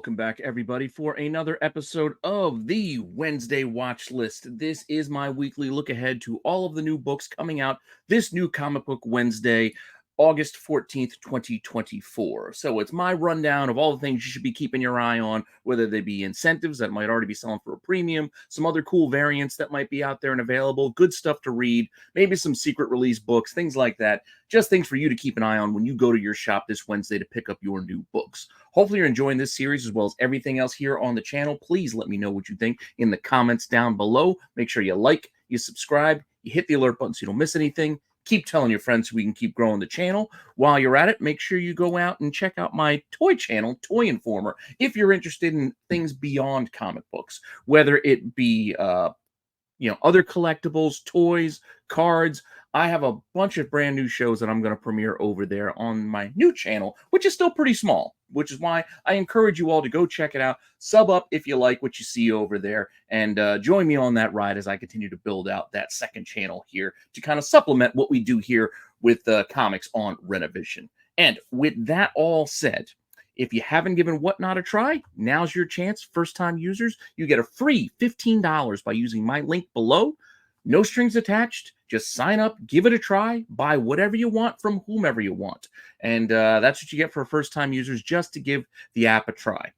welcome back, everybody, for another episode of the Wednesday Watch List. This is my weekly look ahead to all of the new books coming out this new comic book Wednesday, August 14th, 2024. So it's my rundown of all the things you should be keeping your eye on, whether they be incentives that might already be selling for a premium, some other cool variants that might be out there and available, good stuff to read, maybe some secret release books, things like that. Just things for you to keep an eye on when you go to your shop this Wednesday to pick up your new books. Hopefully you're enjoying this series as well as everything else here on the channel. Please let me know what you think in the comments down below. Make sure you like, you subscribe, you hit the alert button so you don't miss anything. Keep telling your friends so we can keep growing the channel. While you're at it, make sure you go out and check out my toy channel, Toy Informer, if you're interested in things beyond comic books, whether it be other collectibles, toys, cards. I have a bunch of brand new shows that I'm going to premiere over there on my new channel, which is still pretty small, which is why I encourage you all to go check it out. Sub up if you like what you see over there, and join me on that ride as I continue to build out that second channel here to kind of supplement what we do here with comics on Rennavision. And with that all said, if you haven't given Whatnot a try, now's your chance. First-time users, you get a free $15 by using my link below. No strings attached. Just sign up, give it a try, buy whatever you want from whomever you want. And that's what you get for first-time users, just to give the app a try.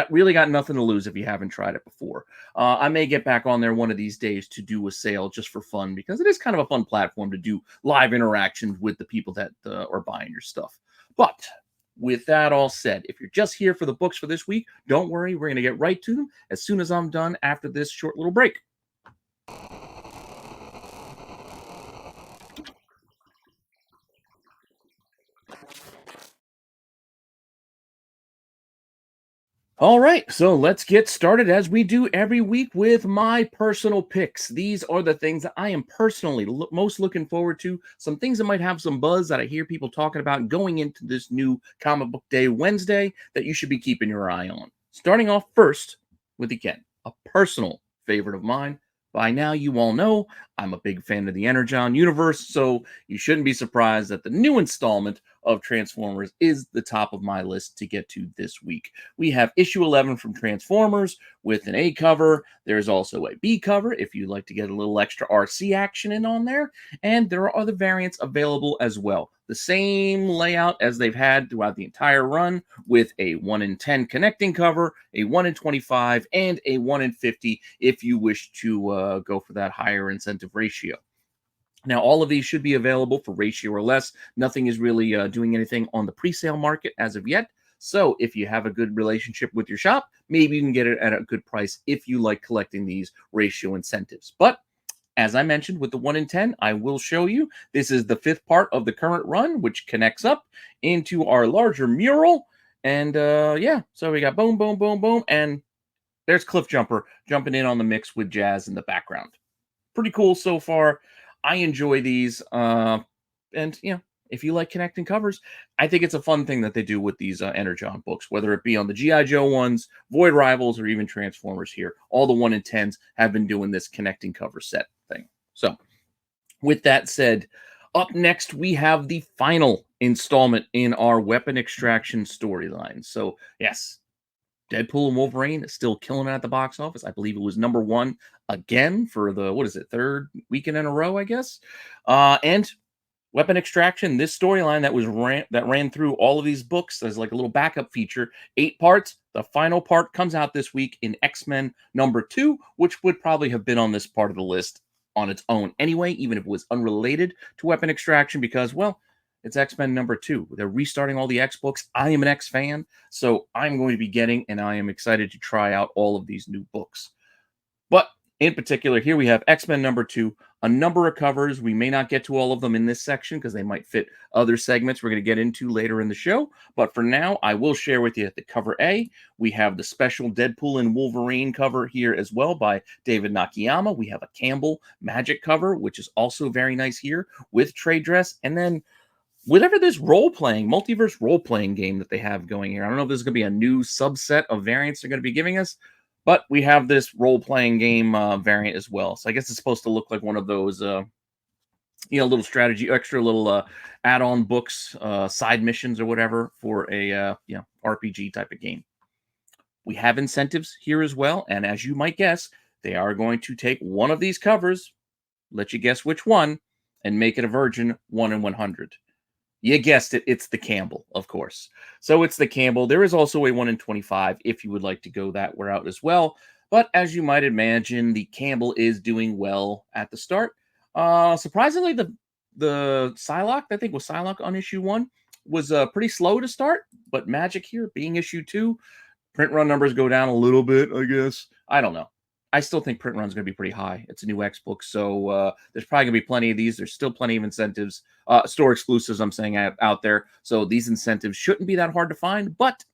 Really got nothing to lose if you haven't tried it before. I may get back on there one of these days to do a sale just for fun, because it is kind of a fun platform to do live interactions with the people that are buying your stuff. But with that all said, if you're just here for the books for this week, don't worry, we're going to get right to them as soon as I'm done after this short little break. All right, so let's get started as we do every week with my personal picks. These are the things that I am personally most looking forward to. Some things that might have some buzz that I hear people talking about going into this new comic book day Wednesday that you should be keeping your eye on. Starting off first with, again, a personal favorite of mine. By now, you all know I'm a big fan of the Energon universe, so you shouldn't be surprised that the new installment of Transformers is the top of my list to get to this week. We have issue 11 from Transformers with an A cover. There's also a B cover if you'd like to get a little extra RC action in on there, and there are other variants available as well. The same layout as they've had throughout the entire run, with a 1 in 10 connecting cover, a 1 in 25, and a 1 in 50 if you wish to go for that higher incentive ratio. Now, all of these should be available for ratio or less. Nothing is really doing anything on the pre-sale market as of yet. So if you have a good relationship with your shop, maybe you can get it at a good price if you like collecting these ratio incentives. But as I mentioned, with the 1 in 10, I will show you. This is the 5th part of the current run, which connects up into our larger mural. And yeah, so we got boom, boom, boom, boom. And there's Cliffjumper jumping in on the mix with Jazz in the background. Pretty cool so far. I enjoy these. And, if you like connecting covers, I think it's a fun thing that they do with these Energon books, whether it be on the G.I. Joe ones, Void Rivals, or even Transformers here. All the 1 in 10s have been doing this connecting cover set thing. So, with that said, up next, we have the final installment in our weapon extraction storyline. So, yes, Deadpool and Wolverine is still killing it at the box office. I believe it was #1 again for the, 3rd weekend in a row, I guess. And Weapon Extraction, this storyline that ran through all of these books as like a little backup feature, 8 parts. The final part comes out this week in X-Men #2, which would probably have been on this part of the list on its own anyway, even if it was unrelated to Weapon Extraction, because, well, it's X-Men #2. They're restarting all the X books. I am an X fan, so I'm going to be getting, and I am excited to try out all of these new books. But in particular, here we have X-Men #2, a number of covers. We may not get to all of them in this section because they might fit other segments we're going to get into later in the show. But for now, I will share with you the cover A. We have the special Deadpool and Wolverine cover here as well by David Nakayama. We have a Campbell Magic cover, which is also very nice here with trade dress. And then whatever this multiverse role-playing game that they have going here, I don't know if this is going to be a new subset of variants they're going to be giving us, but we have this role-playing game variant as well. So I guess it's supposed to look like one of those, little strategy, extra little add-on books, side missions or whatever for a, RPG type of game. We have incentives here as well, and as you might guess, they are going to take one of these covers, let you guess which one, and make it a virgin 1 in 100. You guessed it, it's the Campbell, of course. So it's the Campbell. There is also a 1 in 25 if you would like to go that route as well. But as you might imagine, the Campbell is doing well at the start. Surprisingly, the Psylocke, I think was Psylocke on issue 1, was pretty slow to start. But Magic here, being issue 2, print run numbers go down a little bit, I guess. I don't know. I still think print run's going to be pretty high. It's a new X book, so there's probably going to be plenty of these. There's still plenty of incentives, store exclusives, I'm saying, out there. So these incentives shouldn't be that hard to find, but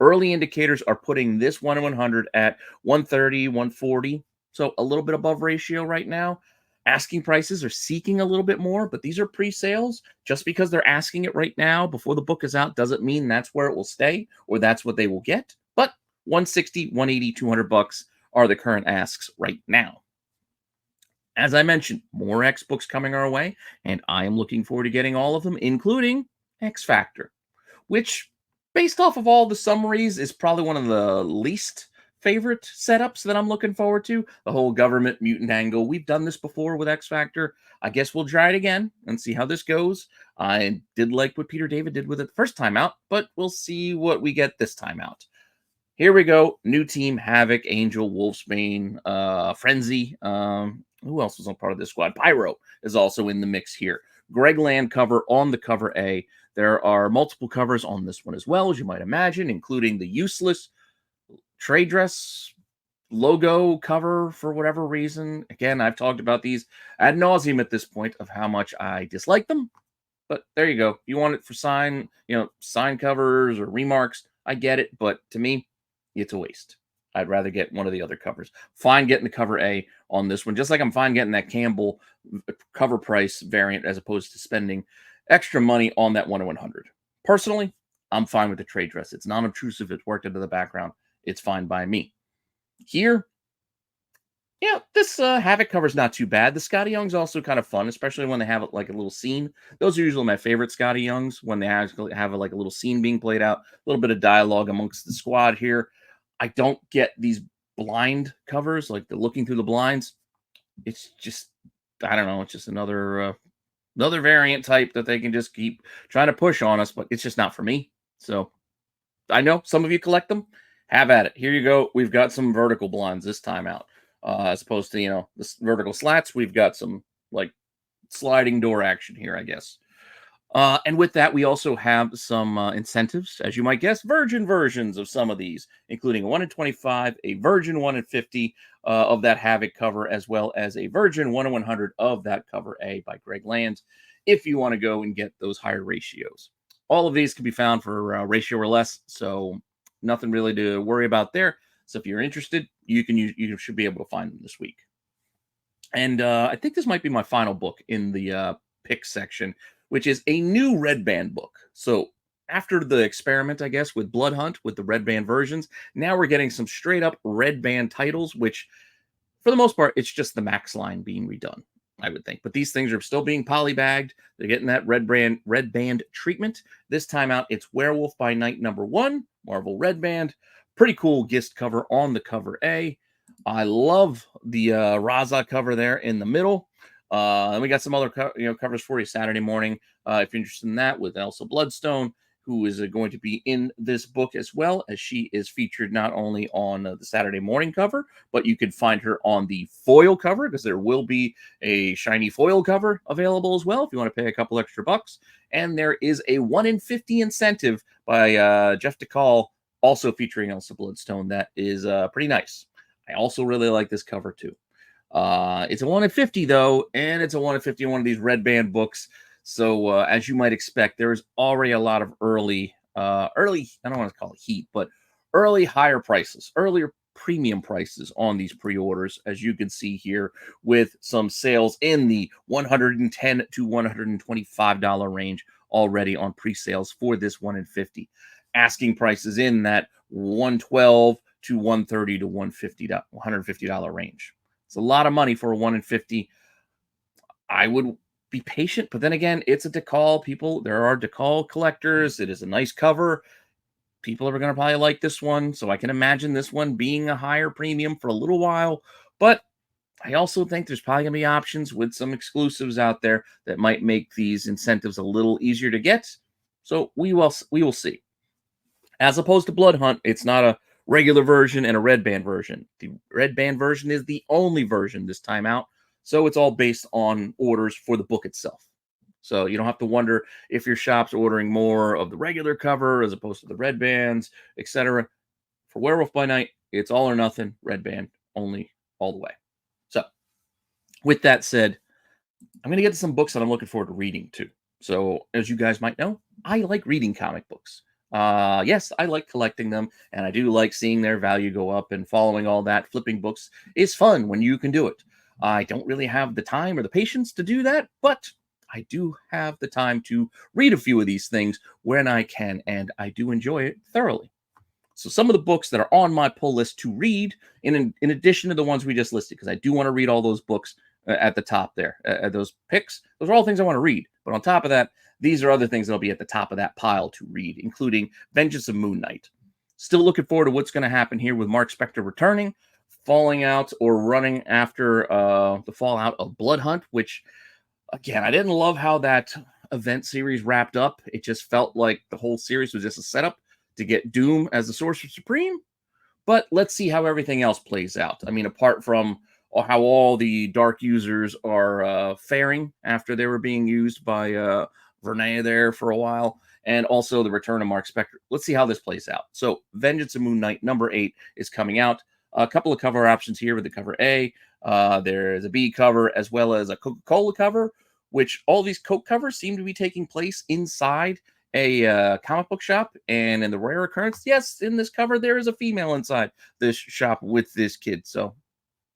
early indicators are putting this 1 in 100 at 130, 140, so a little bit above ratio right now. Asking prices are seeking a little bit more, but these are pre-sales. Just because they're asking it right now before the book is out doesn't mean that's where it will stay or that's what they will get. But 160, 180, 200 bucks are the current asks right now. As I mentioned, more X books coming our way, and I am looking forward to getting all of them, including X Factor, which, based off of all the summaries, is probably one of the least favorite setups that I'm looking forward to. The whole government mutant angle. We've done this before with X Factor. I guess we'll try it again and see how this goes. I did like what Peter David did with it the first time out, but we'll see what we get this time out. Here we go. New team: Havoc, Angel, Wolfsbane, Frenzy. Who else was on part of this squad? Pyro is also in the mix here. Greg Land cover on the cover A. There are multiple covers on this one as well, as you might imagine, including the useless trade dress logo cover for whatever reason. Again, I've talked about these ad nauseum at this point of how much I dislike them. But there you go. You want it for sign covers or remarks. I get it, but to me, it's a waste. I'd rather get one of the other covers. Fine getting the cover A on this one, just like I'm fine getting that Campbell cover price variant as opposed to spending extra money on that 1 in 100. Personally, I'm fine with the trade dress. It's non-obtrusive. It's worked into the background. It's fine by me. Here, yeah, this Havoc cover is not too bad. The Scotty Young's also kind of fun, especially when they have like a little scene. Those are usually my favorite Scotty Youngs, when they actually have like a little scene being played out, a little bit of dialogue amongst the squad here. I don't get these blind covers, like the looking through the blinds. It's just, I don't know, it's just another variant type that they can just keep trying to push on us, but it's just not for me. So I know some of you collect them. Have at it. Here you go. We've got some vertical blinds this time out. As opposed to, the vertical slats, we've got some like sliding door action here, I guess. And with that, we also have some incentives, as you might guess, virgin versions of some of these, including a 1 in 25, a virgin 1 in 50 of that Havoc cover, as well as a virgin 1 in 100 of that cover A by Greg Land, if you want to go and get those higher ratios. All of these can be found for ratio or less, so nothing really to worry about there. So if you're interested, you should be able to find them this week. And I think this might be my final book in the pick section, which is a new Red Band book. So after the experiment, I guess, with Blood Hunt, with the Red Band versions, now we're getting some straight up Red Band titles, which for the most part, it's just the Max line being redone, I would think. But these things are still being polybagged. They're getting that Red Band treatment. This time out, it's Werewolf by Night #1, Marvel Red Band. Pretty cool Gist cover on the cover A. I love the Raza cover there in the middle. And we got some other covers for you Saturday morning, if you're interested in that, with Elsa Bloodstone, who is going to be in this book as well, as she is featured not only on the Saturday morning cover, but you can find her on the foil cover, because there will be a shiny foil cover available as well if you want to pay a couple extra bucks. And there is a 1 in 50 incentive by Jeff DeCall, also featuring Elsa Bloodstone. That is pretty nice. I also really like this cover too. It's a 1 in 50 though, and it's a 1 in 50 in one of these Red Band books. So as you might expect, there's already a lot of early, I don't want to call it heat, but early higher prices, earlier premium prices on these pre-orders, as you can see here, with some sales in the $110 to $125 range already on pre-sales for this 1 in 50. Asking prices in that $112 to $130 to $150 range. It's a lot of money for a 1 in 50. I would be patient, but then again, it's a DeCall. People, there are DeCall collectors. It is a nice cover. People are going to probably like this one, so I can imagine this one being a higher premium for a little while. But I also think there's probably going to be options with some exclusives out there that might make these incentives a little easier to get. So we will see. As opposed to Blood Hunt, it's not a regular version and a red band version. The red band version is the only version this time out, so it's all based on orders for the book itself. So you don't have to wonder if your shop's ordering more of the regular cover as opposed to the red bands, etc. For Werewolf by Night, it's all or nothing, red band only, all the way. So, with that said, I'm going to get to some books that I'm looking forward to reading too. So, as you guys might know, I like reading comic books. Yes, I like collecting them, and I do like seeing their value go up and following all that. Flipping books is fun when you can do it. I don't really have the time or the patience to do that, but I do have the time to read a few of these things when I can, and I do enjoy it thoroughly. So some of the books that are on my pull list to read, in addition to the ones we just listed, because I do want to read all those books at the top there, those picks. Those are all things I want to read. But on top of that, these are other things that'll be at the top of that pile to read, including Vengeance of Moon Knight. Still looking forward to what's going to happen here with Mark Spector returning, falling out or running after the fallout of Blood Hunt, which, again, I didn't love how that event series wrapped up. It just felt like the whole series was just a setup to get Doom as the Sorcerer Supreme. But let's see how everything else plays out. I mean, apart from how all the dark users are faring after they were being used by Vernaya there for a while, and also the return of Mark Spector. Let's see how this plays out. So, Vengeance of Moon Knight number 8 is coming out. A couple of cover options here with the cover A. There's a B cover as well as a Coca-Cola cover, which all these Coke covers seem to be taking place inside a comic book shop. And in the rare occurrence, yes, in this cover, there is a female inside this shop with this kid. So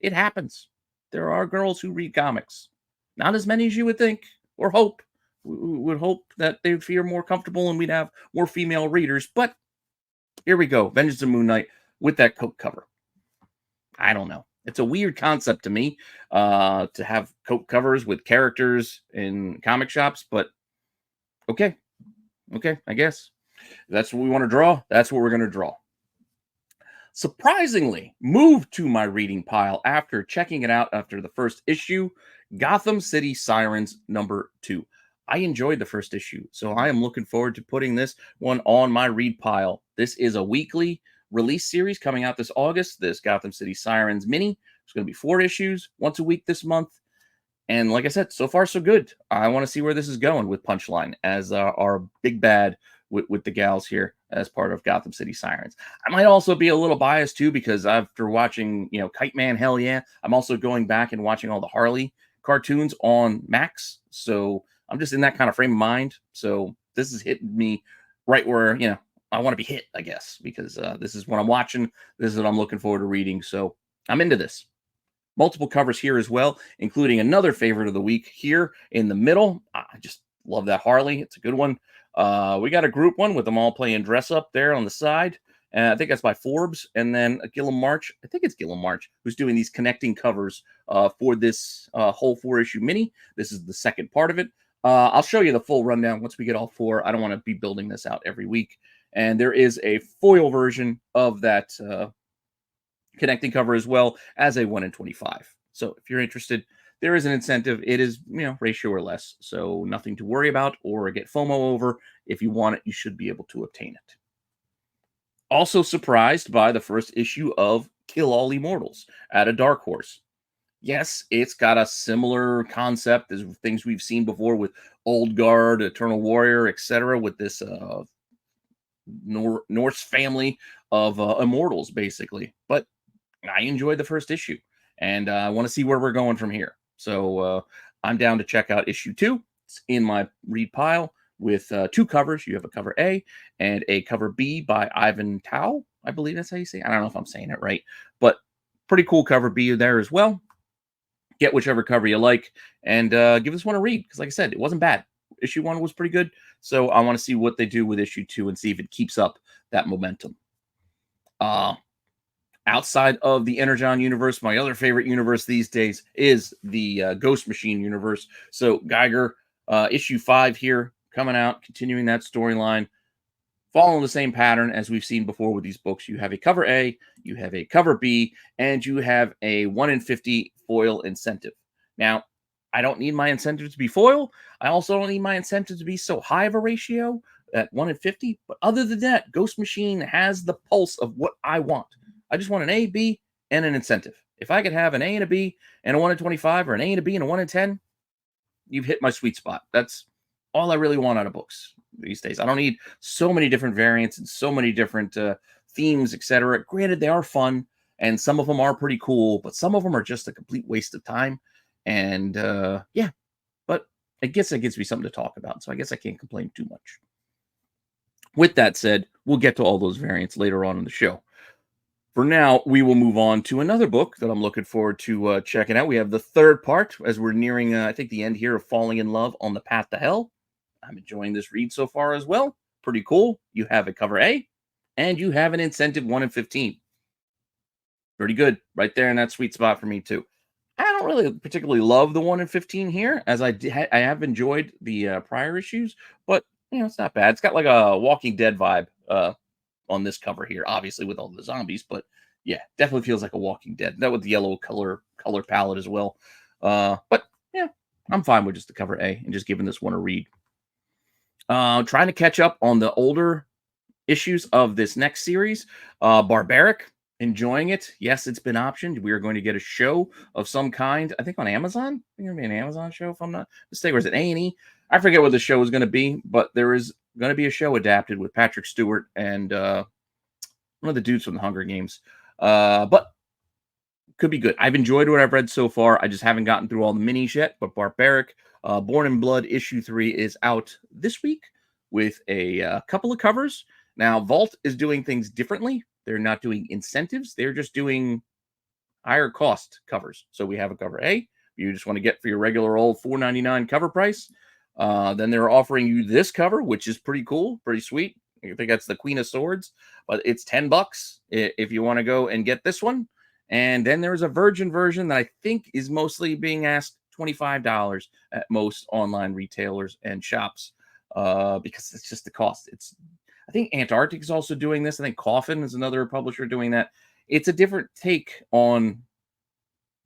it happens. There are girls who read comics. Not as many as you would think or hope. We would hope that they would feel more comfortable and we'd have more female readers. But here we go. Vengeance of Moon Knight with that Coke cover. I don't know. It's a weird concept to me to have Coke covers with characters in comic shops, but okay. Okay, I guess. That's what we want to draw. That's what we're going to draw. Surprisingly, moved to my reading pile after checking it out after the first issue, Gotham City Sirens number 2. I enjoyed the first issue, so I am looking forward to putting this one on my read pile. This is a weekly release series coming out this August, this Gotham City Sirens mini. It's going to be 4 issues, once a week this month. And like I said, so far so good. I want to see where this is going with Punchline as our big bad with the gals here as part of Gotham City Sirens. I might also be a little biased too because after watching, Kite Man, hell yeah, I'm also going back and watching all the Harley cartoons on Max. So I'm just in that kind of frame of mind. So this is hitting me right where, I want to be hit, I guess, because this is what I'm watching. This is what I'm looking forward to reading. So I'm into this. Multiple covers here as well, including another favorite of the week here in the middle. I just love that Harley. It's a good one. We got a group one with them all playing dress up there on the side. I think that's by Forbes. And then Gillum March. I think it's Gillum March who's doing these connecting covers for this whole 4-issue mini. This is the second part of it. I'll show you the full rundown once we get all 4. I don't want to be building this out every week. And there is a foil version of that connecting cover as well as a 1 in 25. So if you're interested, there is an incentive. It is, ratio or less. So nothing to worry about or get FOMO over. If you want it, you should be able to obtain it. Also surprised by the first issue of Kill All Immortals at a Dark Horse. Yes, it's got a similar concept as things we've seen before with Old Guard, Eternal Warrior, etc. with this Norse family of immortals, basically. But I enjoyed the first issue, and I want to see where we're going from here. So I'm down to check out issue 2. It's in my read pile with 2 covers. You have a cover A and a cover B by Ivan Tao. I believe that's how you say it. I don't know if I'm saying it right, but pretty cool cover B there as well. Get whichever cover you like and give this one a read because, like I said, it wasn't bad. Issue 1 was pretty good, so I want to see what they do with issue 2 and see if it keeps up that momentum. Outside of the Energon universe, my other favorite universe these days is the Ghost Machine universe. So Geiger, issue 5 here, coming out, continuing that storyline. following the same pattern as we've seen before with these books. You have a cover A, you have a cover B, and you have a 1 in 50 foil incentive. Now, I don't need my incentive to be foil. I also don't need my incentive to be so high of a ratio at 1 in 50. But other than that, Ghost Machine has the pulse of what I want. I just want an A, B, and an incentive. If I could have an A and a B and a 1 in 25, or an A and a B and a 1 in 10, you've hit my sweet spot. That's all I really want out of books these days. I don't need so many different variants and so many different themes, etc. Granted, they are fun and some of them are pretty cool, but some of them are just a complete waste of time. And yeah, but I guess it gives me something to talk about. So I guess I can't complain too much. With that said, we'll get to all those variants later on in the show. For now, we will move on to another book that I'm looking forward to checking out. We have the third part as we're nearing, I think, the end here of Falling in Love on the Path to Hell. I'm enjoying this read so far as well. Pretty cool. You have a cover A, and you have an incentive 1 in 15. Pretty good. Right there in that sweet spot for me, too. I don't really particularly love the 1 in 15 here, as I have enjoyed the prior issues, but, it's not bad. It's got like a Walking Dead vibe on this cover here, obviously with all the zombies, but yeah, definitely feels like a Walking Dead. That with the yellow color palette as well. But yeah, I'm fine with just the cover A and just giving this one a read. Trying to catch up on the older issues of this next series. Barbaric, enjoying it. Yes, it's been optioned. We are going to get a show of some kind, I think on Amazon. I think it'll be an Amazon show if I'm not mistaken. Or is it A&E? I forget what the show is going to be, but there is going to be a show adapted with Patrick Stewart and one of the dudes from the Hunger Games. But could be good. I've enjoyed what I've read so far. I just haven't gotten through all the minis yet. But Barbaric, Born in Blood issue 3 is out this week with a couple of covers. Now, Vault is doing things differently. They're not doing incentives. They're just doing higher cost covers. So we have a cover A. You just want to get for your regular old $4.99 cover price. Then they're offering you this cover, which is pretty cool, pretty sweet. I think that's the Queen of Swords, but it's $10 if you want to go and get this one. And then there's a Virgin version that I think is mostly being asked $25 at most online retailers and shops because it's just the cost. I think Antarctic is also doing this. I think Coffin is another publisher doing that. It's a different take on,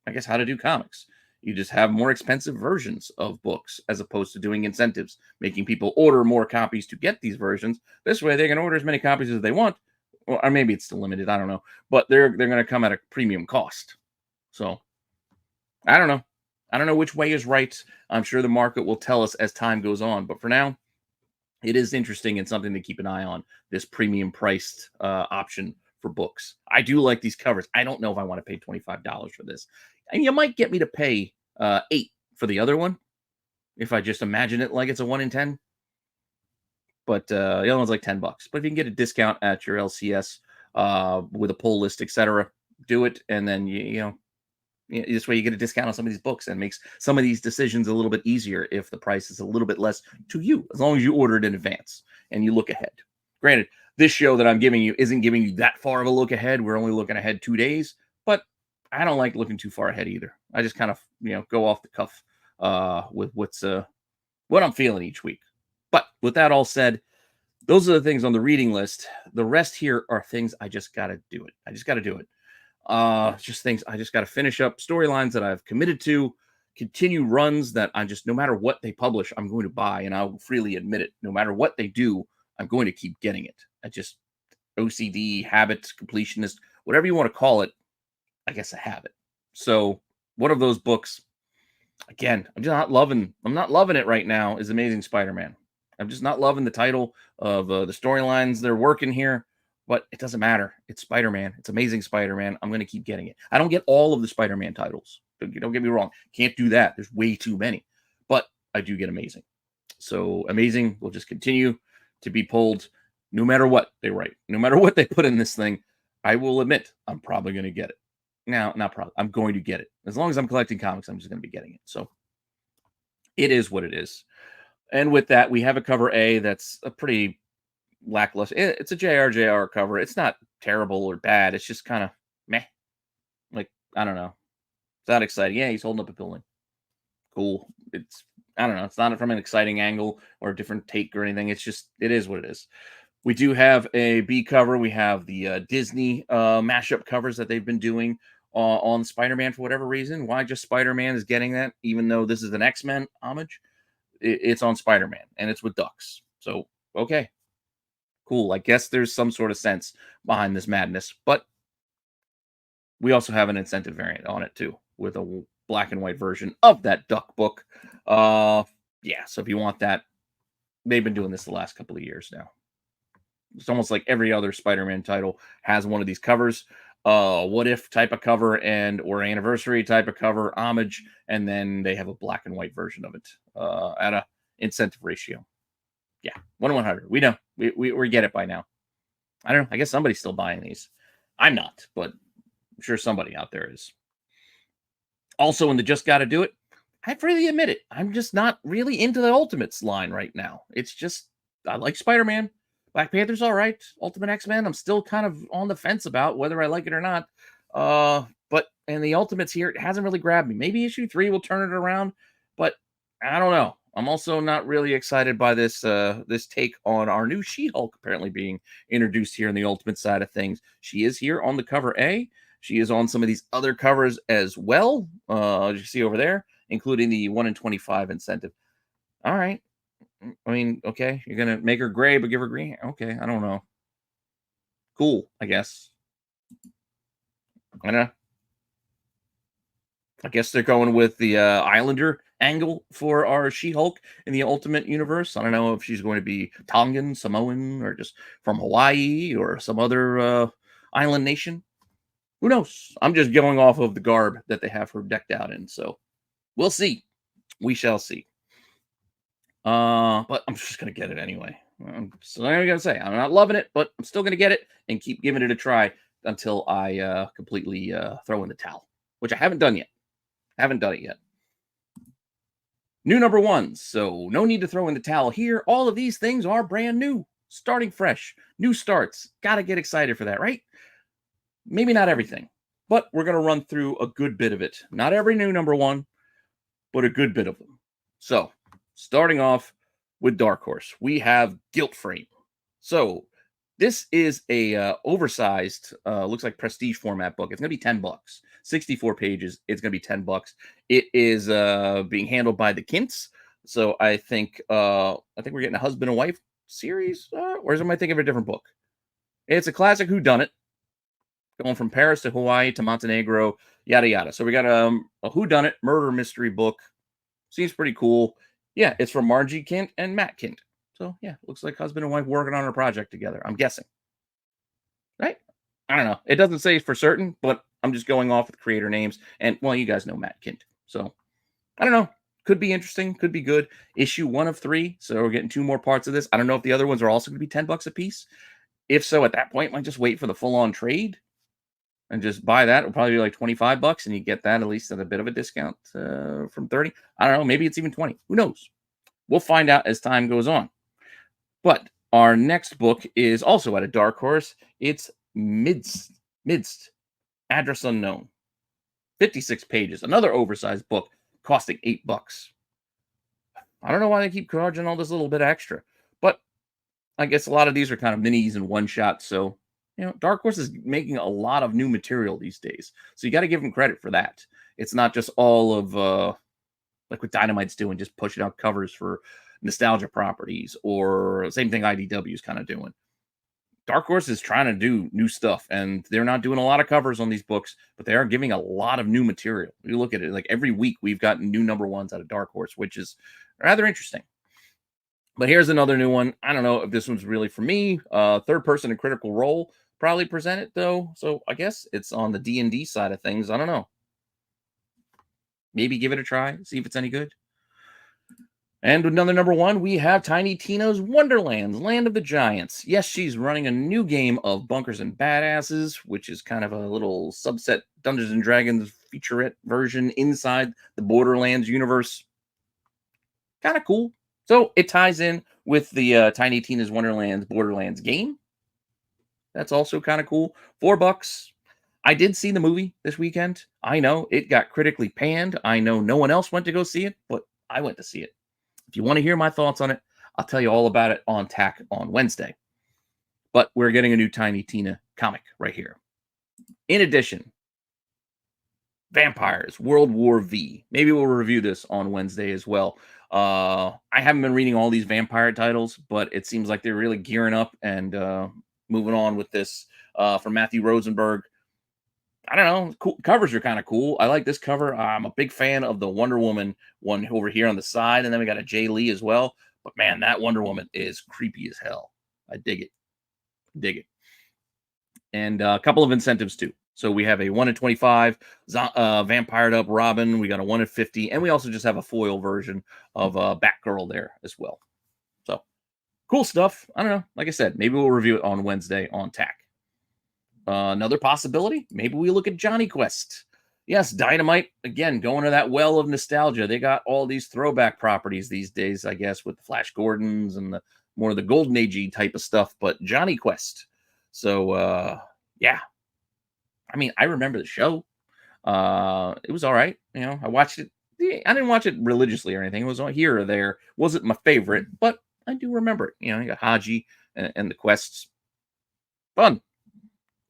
I guess, how to do comics. You just have more expensive versions of books as opposed to doing incentives, making people order more copies to get these versions. This way, they can order as many copies as they want, or maybe it's still limited. I don't know, but they're going to come at a premium cost. So I don't know. I don't know which way is right. I'm sure the market will tell us as time goes on. But for now, it is interesting and something to keep an eye on. This premium priced option for books. I do like these covers. I don't know if I want to pay $25 for this. And you might get me to pay $8 for the other one if I just imagine it like it's a 1 in 10. But the other one's like $10. But if you can get a discount at your LCS with a pull list, etc., do it. And then this way you get a discount on some of these books and makes some of these decisions a little bit easier if the price is a little bit less to you, as long as you order it in advance and you look ahead. Granted, this show that I'm giving you isn't giving you that far of a look ahead. We're only looking ahead 2 days, but I don't like looking too far ahead either. I just kind of, go off the cuff with what I'm feeling each week. But with that all said, those are the things on the reading list. The rest here are things I just got to do it. I just got to do it. Just things I just got to finish up, storylines that I've committed to, continue runs that I just, no matter what they publish, I'm going to buy. And I'll freely admit it. No matter what they do, I'm going to keep getting it. I just, OCD, habit, completionist, whatever you want to call it, I guess I have it. So one of those books, again, I'm not loving it right now, is Amazing Spider-Man. I'm just not loving the title of the storylines they're working here, but it doesn't matter. It's Spider-Man. It's Amazing Spider-Man. I'm going to keep getting it. I don't get all of the Spider-Man titles. Don't get me wrong. Can't do that. There's way too many, but I do get Amazing. So Amazing will just continue to be pulled no matter what they write, no matter what they put in this thing. I will admit I'm probably going to get it. Now, not probably. I'm going to get it. As long as I'm collecting comics, I'm just going to be getting it. So it is what it is. And with that, we have a cover A that's a pretty lackluster. It's a JRJR cover. It's not terrible or bad. It's just kind of meh. Like, I don't know. It's not exciting. Yeah, he's holding up a building. Cool. I don't know. It's not from an exciting angle or a different take or anything. It's just, it is what it is. We do have a B cover. We have the Disney mashup covers that they've been doing on Spider-Man for whatever reason. Why just Spider-Man is getting that, even though this is an X-Men homage? It's on Spider-Man and it's with ducks. So okay, cool. I guess there's some sort of sense behind this madness, but we also have an incentive variant on it too, with a black and white version of that duck book. Uh, yeah. So if you want that, they've been doing this the last couple of years now. It's almost like every other Spider-Man title has one of these covers. What if type of cover and or anniversary type of cover, homage, and then they have a black and white version of it at a incentive ratio. Yeah, 1/100. We know. We get it by now. I don't know. I guess somebody's still buying these. I'm not, but I'm sure somebody out there is. Also, in the just got to do it, I freely admit it. I'm just not really into the Ultimates line right now. It's just I like Spider-Man. Black Panther's all right. Ultimate X-Men, I'm still kind of on the fence about whether I like it or not. But and the Ultimates here, it hasn't really grabbed me. Maybe issue 3 will turn it around, but I don't know. I'm also not really excited by this take on our new She-Hulk apparently being introduced here in the Ultimate side of things. She is here on the cover A. She is on some of these other covers as well. As you see over there, including the 1 in 25 incentive. All right. I mean, okay, you're gonna make her gray but give her green. Okay, I don't know. Cool, I guess. I don't know. I guess they're going with the Islander angle for our She-Hulk in the Ultimate Universe. I don't know if she's going to be Tongan, Samoan, or just from Hawaii or some other island nation. Who knows? I'm just going off of the garb that they have her decked out in. So we'll see. We shall see. But I'm just gonna get it anyway. So I'm gonna say I'm not loving it, but I'm still gonna get it and keep giving it a try until I completely throw in the towel, which I haven't done yet. Haven't done it yet. New number ones, so no need to throw in the towel here. All of these things are brand new, starting fresh, new starts. Gotta get excited for that, right? Maybe not everything, but we're gonna run through a good bit of it. Not every new number one, but a good bit of them. So starting off with Dark Horse, we have Guilt Frame. So this is a oversized, looks like prestige format book. It's gonna be $10, 64 pages. It's gonna be $10. It is being handled by the Kints. So I think we're getting a husband and wife series, or am I thinking of a different book? It's a classic whodunit, going from Paris to Hawaii to Montenegro, yada yada. So we got a whodunit murder mystery book. Seems pretty cool. Yeah, it's from Margie Kint and Matt Kint. So yeah, looks like husband and wife working on a project together. I'm guessing. Right? I don't know. It doesn't say for certain, but I'm just going off with creator names. And well, you guys know Matt Kint. So I don't know. Could be interesting, could be good. Issue 1 of 3. So we're getting 2 more parts of this. I don't know if the other ones are also going to be $10 a piece. If so, at that point, might just wait for the full-on trade and just buy that. It'll probably be like $25, and you get that at least at a bit of a discount from 30. I don't know. Maybe it's even 20. Who knows? We'll find out as time goes on. But our next book is also at a Dark Horse. It's Midst, Address Unknown. 56 pages. Another oversized book costing $8. I don't know why they keep charging all this little bit extra, but I guess a lot of these are kind of minis and one shots. So, Dark Horse is making a lot of new material these days. So you got to give them credit for that. It's not just all of like what Dynamite's doing, just pushing out covers for nostalgia properties, or same thing IDW is kind of doing. Dark Horse is trying to do new stuff, and they're not doing a lot of covers on these books, but they are giving a lot of new material. You look at it, like every week we've got new number ones out of Dark Horse, which is rather interesting. But here's another new one. I don't know if this one's really for me. Third person and Critical Role probably present it though, so I guess it's on the D&D side of things. I don't know. Maybe give it a try, see if it's any good. And another number one, we have Tiny Tina's Wonderlands, Land of the Giants. Yes, she's running a new game of Bunkers and Badasses, which is kind of a little subset Dungeons and Dragons featurette version inside the Borderlands universe. Kind of cool. So it ties in with the Tiny Tina's Wonderlands Borderlands game. That's also kind of cool. $4. I did see the movie this weekend. I know it got critically panned. I know no one else went to go see it, but I went to see it. If you want to hear my thoughts on it, I'll tell you all about it on TAC on Wednesday. But we're getting a new Tiny Tina comic right here. In addition, Vampires, World War V. Maybe we'll review this on Wednesday as well. I haven't been reading all these vampire titles, but it seems like they're really gearing up and moving on with this from Matthew Rosenberg. I don't know. Cool covers are kind of cool. I like this cover. I'm a big fan of the Wonder Woman one over here on the side, and then we got a Jay Lee as well. But man, that Wonder Woman is creepy as hell. I dig it. Dig it. And a couple of incentives too. So we have a 1 in 25 vampired up Robin. We got a 1 in 50, and we also just have a foil version of Batgirl there as well. So cool stuff. I don't know. Like I said, maybe we'll review it on Wednesday on TAC. Another possibility, maybe we look at Johnny Quest. Yes, Dynamite, again, going to that well of nostalgia. They got all these throwback properties these days, I guess, with the Flash Gordons and the more of the Golden Agey type of stuff, but Johnny Quest. So, yeah. I mean, I remember the show. It was all right. You know, I watched it. I didn't watch it religiously or anything. It was here or there. Wasn't my favorite, but I do remember it. You know, you got Haji and the Quests. Fun.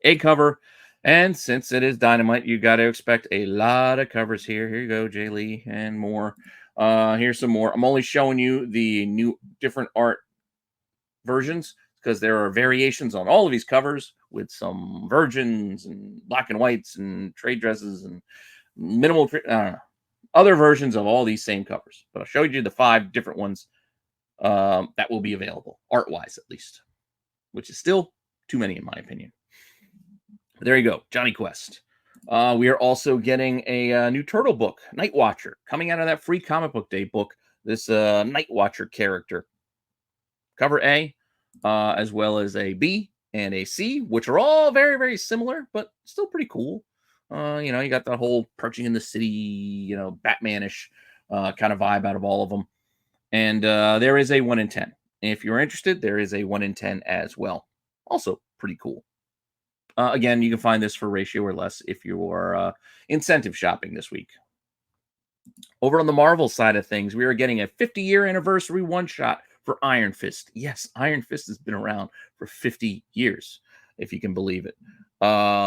A cover. And since it is Dynamite, you got to expect a lot of covers here. Here you go, Jay Lee, and more. Here's some more. I'm only showing you the new different art versions because there are variations on all of these covers with some virgins and black and whites and trade dresses and minimal other versions of all these same covers. But I'll show you the 5 different ones that will be available, art-wise at least, which is still too many in my opinion. There you go, Johnny Quest. We are also getting a new Turtle book, Night Watcher, coming out of that free comic book day book. This Night Watcher character. Cover A, as well as a B and a C, which are all very, very similar, but still pretty cool. You know, you got that whole perching in the city, you know, Batman-ish kind of vibe out of all of them. And there is a 1 in 10. If you're interested, there is a 1 in 10 as well. Also pretty cool. Again, you can find this for ratio or less if you are incentive shopping this week. Over on the Marvel side of things, we are getting a 50-year anniversary one-shot for Iron Fist. Yes, Iron Fist has been around for 50 years, if you can believe it.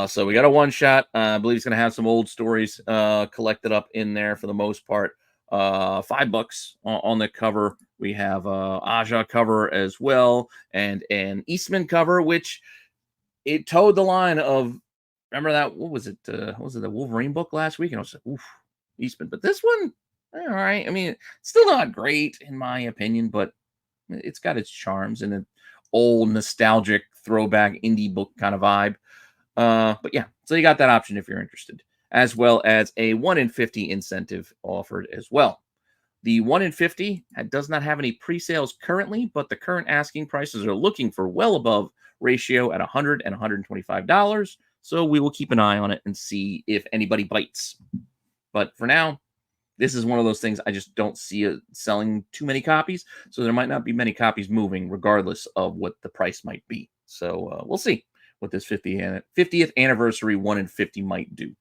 So we got a one-shot. I believe it's going to have some old stories collected up in there for the most part. $5 on the cover. We have Aja cover as well, and an Eastman cover, which it towed the line of, remember that, what was it the Wolverine book last week? And I was like, oof, Eastman. But this one, all right. I mean, still not great in my opinion, but it's got its charms and an old nostalgic throwback indie book kind of vibe. But yeah, so you got that option if you're interested, as well as a 1 in 50 incentive offered as well. The 1 in 50 does not have any pre-sales currently, but the current asking prices are looking for well above ratio at $100 and $125. So we will keep an eye on it and see if anybody bites. But for now, this is one of those things I just don't see it selling too many copies. So there might not be many copies moving regardless of what the price might be. So we'll see what this 50th anniversary 1 in 50 might do.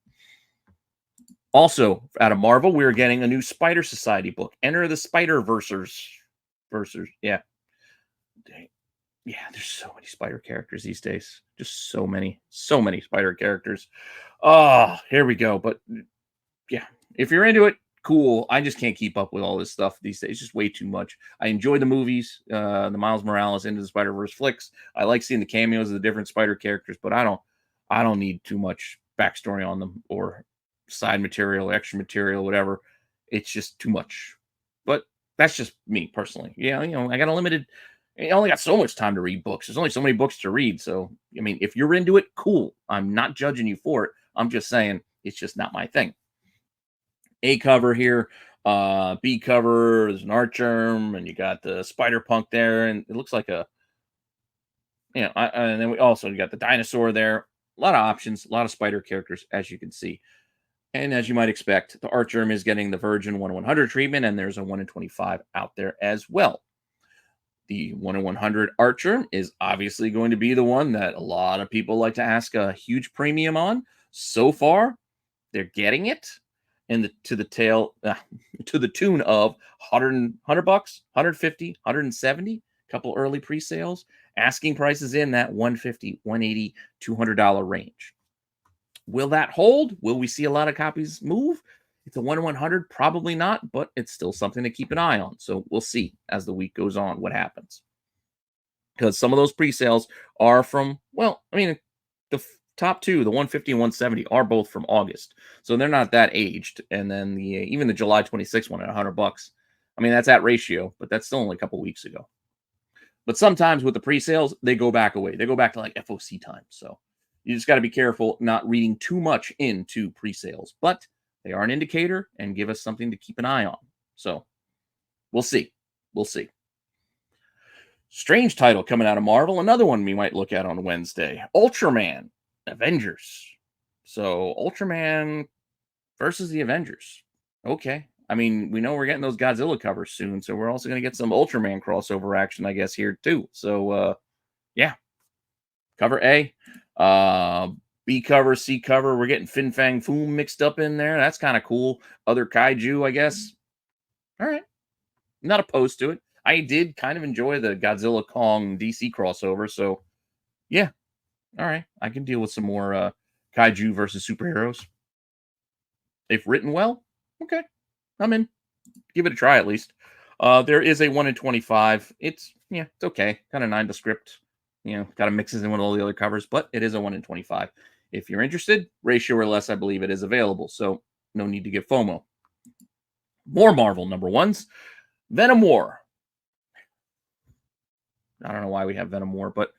Also, out of Marvel, we're getting a new Spider Society book. Enter the Spider-Versers. Yeah. Yeah, there's so many spider characters these days. Just so many spider characters. Oh, here we go. But yeah, if you're into it, cool. I just can't keep up with all this stuff these days. It's just way too much. I enjoy the movies, the Miles Morales Into the Spider-Verse flicks. I like seeing the cameos of the different spider characters, but I don't need too much backstory on them or side material, extra material, whatever. It's just too much. But that's just me personally. Yeah, you know, I only got so much time to read books. There's only so many books to read. So, I mean, if you're into it, cool. I'm not judging you for it. I'm just saying it's just not my thing. A cover here, B cover, there's an Archerm, and you got the Spider Punk there, and it looks like a, you know, and then we also got the dinosaur there. A lot of options, a lot of spider characters, as you can see. And as you might expect, the Archerm is getting the Virgin 1 in 100 treatment, and there's a 1 in 25 out there as well. The 1 in 100 Archerm is obviously going to be the one that a lot of people like to ask a huge premium on. So far, they're getting it to the tune of $100, $150, $170, couple early pre-sales, asking prices in that 150, 180, $200 range. Will that hold? Will we see a lot of copies move? It's a 1 in 100, probably not, but it's still something to keep an eye on. So we'll see as the week goes on what happens. Because some of those pre-sales are from, well, I mean, top two, the 150 and 170, are both from August, so they're not that aged. And then even the July 26th one at $100, I mean, that's at ratio, but that's still only a couple weeks ago. But sometimes with the pre-sales, they go back away. They go back to like FOC time. So you just got to be careful not reading too much into pre-sales, but they are an indicator and give us something to keep an eye on. So we'll see. We'll see. Strange title coming out of Marvel. Another one we might look at on Wednesday. Ultraman Avengers. So Ultraman versus the Avengers. Okay. I mean, we know we're getting those Godzilla covers soon, so we're also going to get some Ultraman crossover action, I guess, here too. So, yeah. Cover A. B cover, C cover. We're getting Fin Fang Foom mixed up in there. That's kind of cool. Other kaiju, I guess. All right. Not opposed to it. I did kind of enjoy the Godzilla Kong DC crossover, so yeah. All right. I can deal with some more kaiju versus superheroes. If written well, okay. I'm in. Give it a try at least. There is a 1 in 25. It's okay. Kind of nondescript. Kind of mixes in with all the other covers, but it is a 1 in 25. If you're interested, ratio or less, I believe it is available. So no need to get FOMO. More Marvel number ones. Venom War. I don't know why we have Venom War, but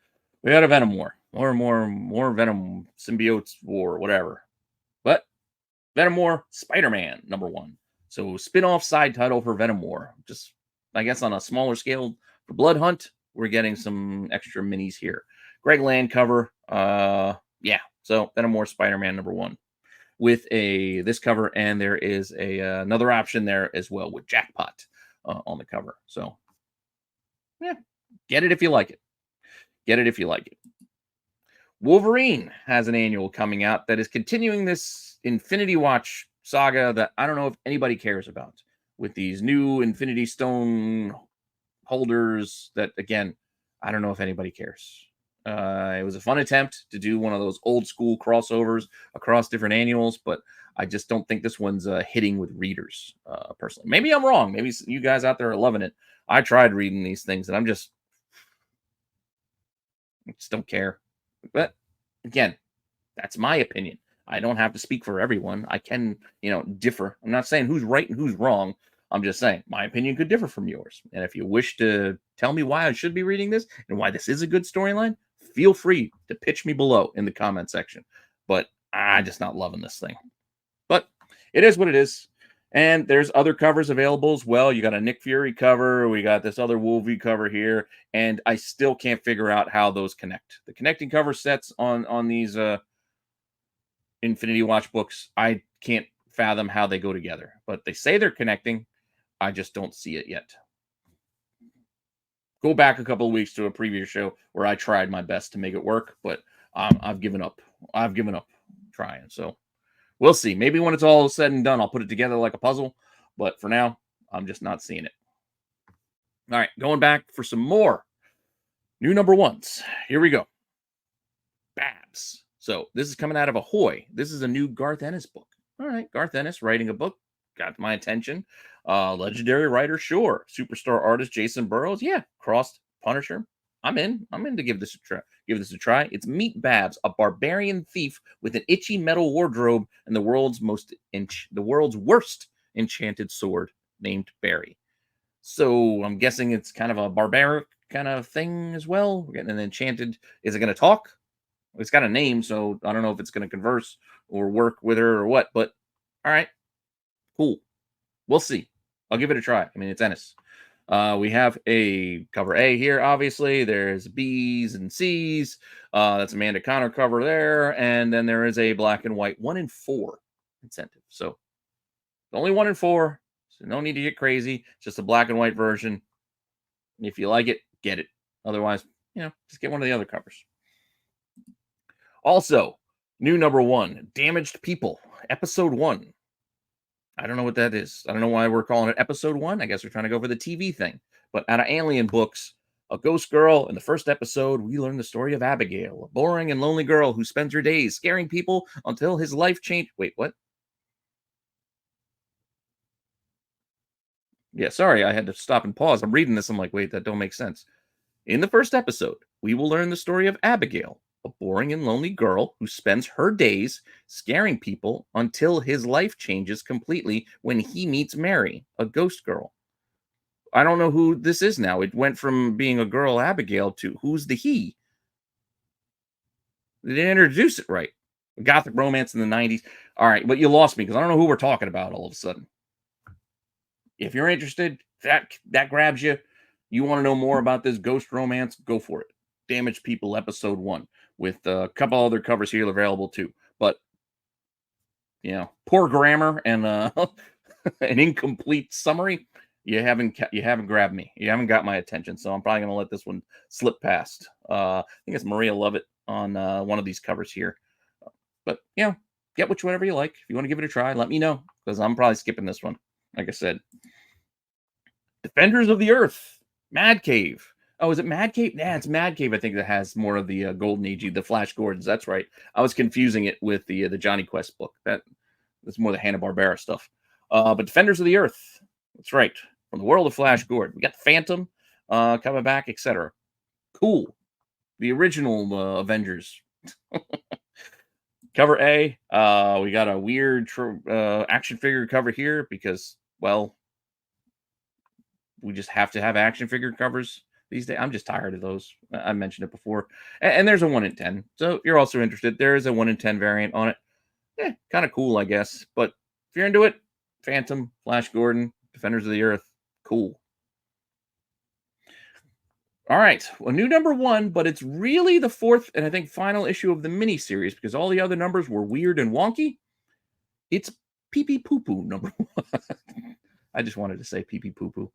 we had a Venom War. More Venom symbiotes war, whatever. But Venom War, Spider-Man number one. So spin-off side title for Venom War. Just, I guess, on a smaller scale for Blood Hunt, we're getting some extra minis here. Greg Land cover. Yeah. So Venom War, Spider-Man number one with this cover, and there is another option there as well with Jackpot on the cover. So yeah, get it if you like it. Get it if you like it. Wolverine has an annual coming out that is continuing this Infinity Watch saga that I don't know if anybody cares about, with these new Infinity Stone holders that, again, I don't know if anybody cares. It was a fun attempt to do one of those old school crossovers across different annuals, but I just don't think this one's hitting with readers, personally. Maybe I'm wrong. Maybe you guys out there are loving it. I tried reading these things, and I just don't care. But again, that's my opinion. I don't have to speak for everyone. I can, differ. I'm not saying who's right and who's wrong. I'm just saying my opinion could differ from yours. And if you wish to tell me why I should be reading this and why this is a good storyline, feel free to pitch me below in the comment section. But I'm just not loving this thing. But it is what it is. And there's other covers available as well. You got a Nick Fury cover. We got this other Wolverine cover here. And I still can't figure out how those connect. The connecting cover sets on these Infinity Watch books, I can't fathom how they go together. But they say they're connecting. I just don't see it yet. Go back a couple of weeks to a previous show where I tried my best to make it work. But I've given up. I've given up trying. So we'll see. Maybe when it's all said and done, I'll put it together like a puzzle. But for now, I'm just not seeing it. All right, going back for some more new number ones. Here we go. Babs. So this is coming out of Ahoy. This is a new Garth Ennis book. All right, Garth Ennis writing a book. Got my attention. Legendary writer, sure. Superstar artist Jason Burrows. Yeah, crossed Punisher. I'm in to give this a try. It's Meet Babs, a barbarian thief with an itchy metal wardrobe and the world's worst enchanted sword named Barry. So I'm guessing it's kind of a barbaric kind of thing as well. We're getting an enchanted. Is it going to talk? It's got a name, so I don't know if it's going to converse or work with her or what. But all right, cool. We'll see. I'll give it a try. I mean, it's Ennis. We have a cover A here, obviously. There's B's and C's. That's Amanda Connor cover there. And then there is a black and white 1 in 4 incentive. So only 1 in 4. So no need to get crazy. It's just a black and white version. If you like it, get it. Otherwise, just get one of the other covers. Also, new number one, Damaged People, episode 1. I don't know what that is. I don't know why we're calling it episode 1. I guess we're trying to go for the TV thing. But out of Alien Books, A ghost girl. In the first episode, we learn the story of Abigail, a boring and lonely girl who spends her days scaring people until his life change. Wait, what? Yeah, sorry, I had to stop and pause. I'm reading this. I'm like, wait, that don't make sense. In the first episode, we will learn the story of Abigail, a boring and lonely girl who spends her days scaring people until his life changes completely when he meets Mary, a ghost girl. I don't know who this is now. It went from being a girl, Abigail, to who's the he? They didn't introduce it right. Gothic romance in the 90s. All right, but you lost me because I don't know who we're talking about all of a sudden. If you're interested, that grabs you. You want to know more about this ghost romance? Go for it. Damaged People episode 1 with a couple other covers here available too. But poor grammar and an incomplete summary. You haven't grabbed me. You haven't got my attention. So I'm probably gonna let this one slip past. I think it's Maria Lovett on one of these covers here. But get whatever you like. If you want to give it a try, let me know because I'm probably skipping this one. Like I said, Defenders of the Earth, Mad Cave. Oh, is it Mad Cave? Yeah, it's Mad Cave. I think that has more of the Golden Age, the Flash Gordons. That's right. I was confusing it with the Johnny Quest book. That's more the Hanna-Barbera stuff. But Defenders of the Earth. That's right. From the world of Flash Gordon, we got the Phantom coming back, etc. Cool. The original Avengers. Cover A. We got a weird action figure cover here because, well, we just have to have action figure covers these days. I'm just tired of those. I mentioned it before. And there's a 1 in 10. So if you're also interested, there is a 1 in 10 variant on it. Kind of cool, I guess. But if you're into it, Phantom, Flash Gordon, Defenders of the Earth, cool. All right, a new number 1, but it's really the 4th and I think final issue of the miniseries because all the other numbers were weird and wonky. It's Pee Pee Poo Poo number 1. I just wanted to say Pee Pee Poo Poo.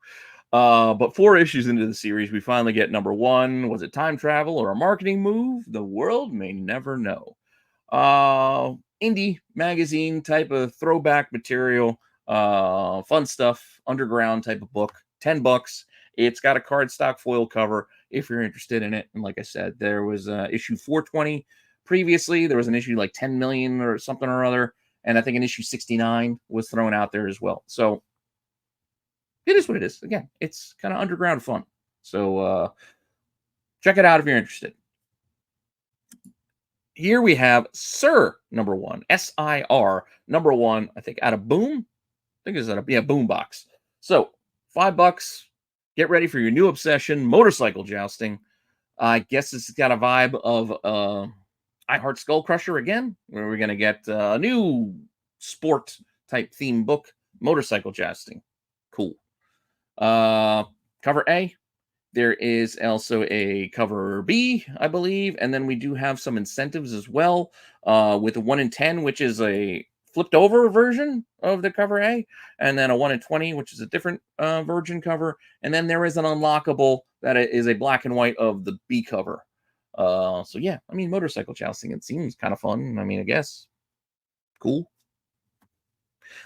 But 4 issues into the series, we finally get number 1. Was it time travel or a marketing move? The world may never know. Indie magazine type of throwback material, fun stuff, underground type of book, $10. It's got a cardstock foil cover if you're interested in it. And like I said, there was issue 420 previously. There was an issue like 10 million or something or other. And I think an issue 69 was thrown out there as well. So it is what it is. Again, it's kind of underground fun. So check it out if you're interested. Here we have Sir number 1, SIR number 1. I think out of Boom. I think it's out of Boom Box. So $5. Get ready for your new obsession, motorcycle jousting. I guess it's got a vibe of I Heart Skull Crusher again, where we're gonna get a new sport type theme book, motorcycle jousting. Cool. Cover A. There is also a cover B, I believe, and then we do have some incentives as well with a 1 in 10, which is a flipped over version of the cover A, and then a 1 in 20, which is a different version cover, and then there is an unlockable that is a black and white of the B cover. So yeah, I mean, motorcycle jousting, it seems kind of fun. I mean, I guess cool.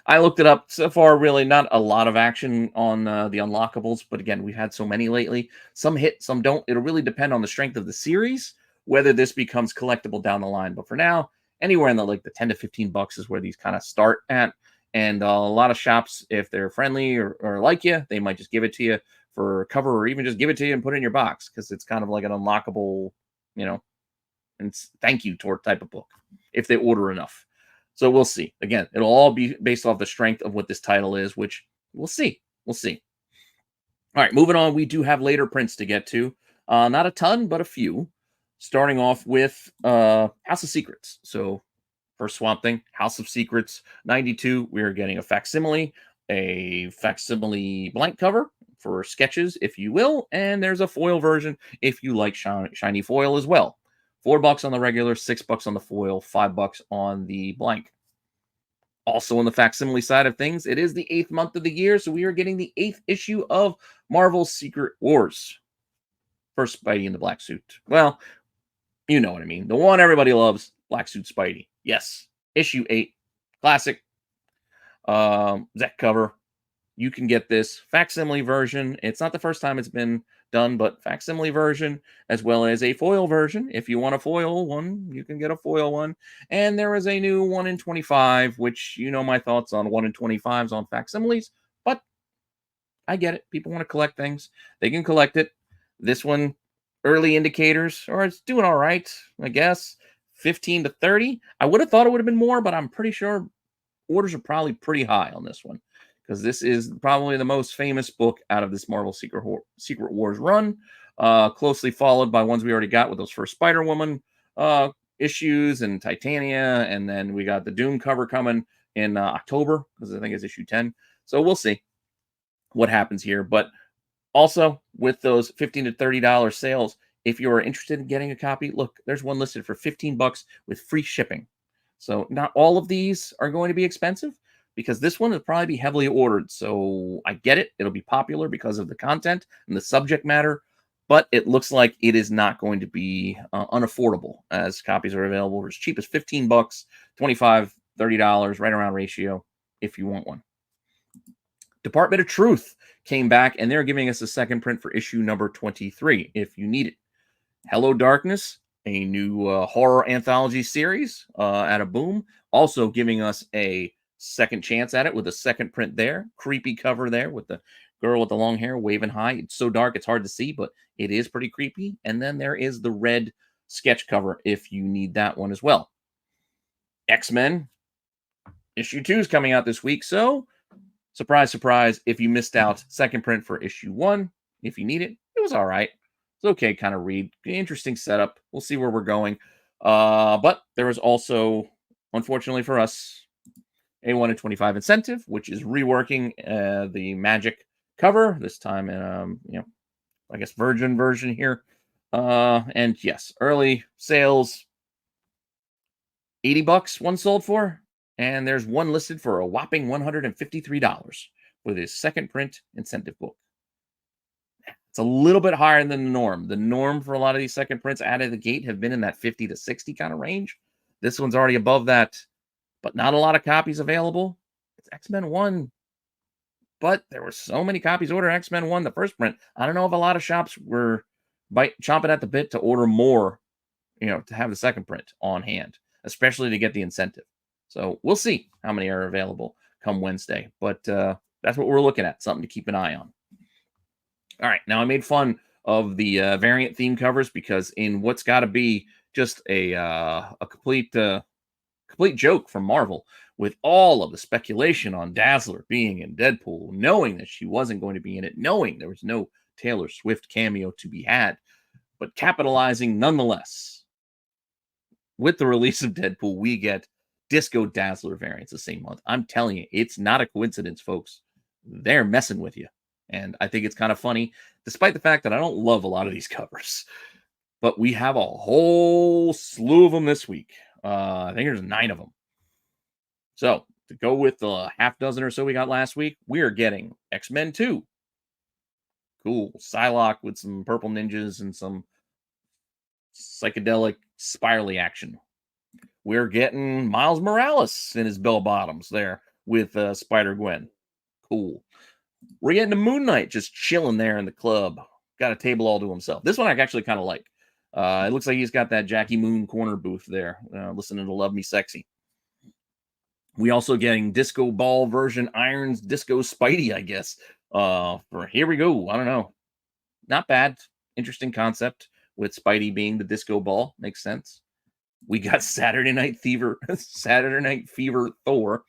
I looked it up. So far, really not a lot of action on the unlockables, but again, we've had so many lately. Some hit, some don't. It'll really depend on the strength of the series, whether this becomes collectible down the line. But for now, anywhere in the 10 to $15 is where these kind of start at. And a lot of shops, if they're friendly or like you, they might just give it to you for cover or even just give it to you and put it in your box because it's kind of like an unlockable, and thank you toward type of book if they order enough. So we'll see. Again, it'll all be based off the strength of what this title is, which we'll see. We'll see. All right, moving on. We do have later prints to get to. Not a ton, but a few. Starting off with House of Secrets. So first Swamp Thing, House of Secrets 92. We're getting a facsimile blank cover for sketches, if you will. And there's a foil version if you like shiny foil as well. $4 on the regular, $6 on the foil, $5 on the blank. Also on the facsimile side of things, it is the 8th month of the year, so we are getting the 8th issue of Marvel's Secret Wars. First Spidey in the black suit. Well, you know what I mean. The one everybody loves, black suit Spidey. Yes, issue 8, classic. Zec cover. You can get this facsimile version. It's not the first time it's been done, but facsimile version as well as a foil version. If you want a foil one, you can get a foil one. And there is a new 1 in 25, which you know my thoughts on 1 in 25s on facsimiles, but I get it. People want to collect things. They can collect it. This one, early indicators, or it's doing all right, I guess. 15 to 30. I would have thought it would have been more, but I'm pretty sure orders are probably pretty high on this one because this is probably the most famous book out of this Marvel Secret Wars run, closely followed by ones we already got with those first Spider Woman uh, issues and Titania, and then we got the Doom cover coming in October because I think it's issue 10. So we'll see what happens here. But also with those $15 to $30 sales, if you're interested in getting a copy, look, there's one listed for 15 bucks with free shipping. So not all of these are going to be expensive because this one will probably be heavily ordered. So I get it. It'll be popular because of the content and the subject matter, but it looks like it is not going to be unaffordable as copies are available for as cheap as 15 bucks, 25, $30, right around ratio if you want one. Department of Truth came back and they're giving us a second print for issue number 23 if you need it. Hello Darkness, a new horror anthology series at a Boom, also giving us a second chance at it with a second print there. Creepy cover there with the girl with the long hair waving high. It's so dark it's hard to see, but it is pretty creepy. And then there is the red sketch cover if you need that one as well. X-Men issue 2 is coming out this week, so surprise, surprise, if you missed out, second print for issue 1, if you need it, it was all right. It's okay kind of read. Interesting setup. We'll see where we're going. But there is also, unfortunately for us, a 1 in 25 incentive, which is reworking the Magic cover, this time in, I guess Virgin version here. And yes, early sales, 80 bucks one sold for. And there's one listed for a whopping $153 with his second print incentive book. It's a little bit higher than the norm. The norm for a lot of these second prints out of the gate have been in that 50 to 60 kind of range. This one's already above that, but not a lot of copies available. It's X-Men 1, but there were so many copies ordered X-Men 1, the first print. I don't know if a lot of shops were chomping at the bit to order more, to have the second print on hand, especially to get the incentive. So we'll see how many are available come Wednesday. But that's what we're looking at, something to keep an eye on. All right, now I made fun of the variant theme covers because in what's got to be just a complete joke from Marvel, with all of the speculation on Dazzler being in Deadpool, knowing that she wasn't going to be in it, knowing there was no Taylor Swift cameo to be had, but capitalizing nonetheless. With the release of Deadpool, we get Disco Dazzler variants the same month. I'm telling you, it's not a coincidence, folks. They're messing with you. And I think it's kind of funny, despite the fact that I don't love a lot of these covers. But we have a whole slew of them this week. I think there's 9 of them. So, to go with the half dozen or so we got last week, we are getting X-Men 2. Cool. Psylocke with some purple ninjas and some psychedelic spirally action. We're getting Miles Morales in his bell bottoms there with Spider-Gwen. Cool. We're getting to Moon Knight just chilling there in the club. Got a table all to himself. This one I actually kind of like. It looks like he's got that Jackie Moon corner booth there, listening to Love Me Sexy. We also getting Disco Ball version Irons Disco Spidey, I guess. For Here We Go. I don't know. Not bad. Interesting concept with Spidey being the disco ball. Makes sense. We got Saturday Night Fever Thor.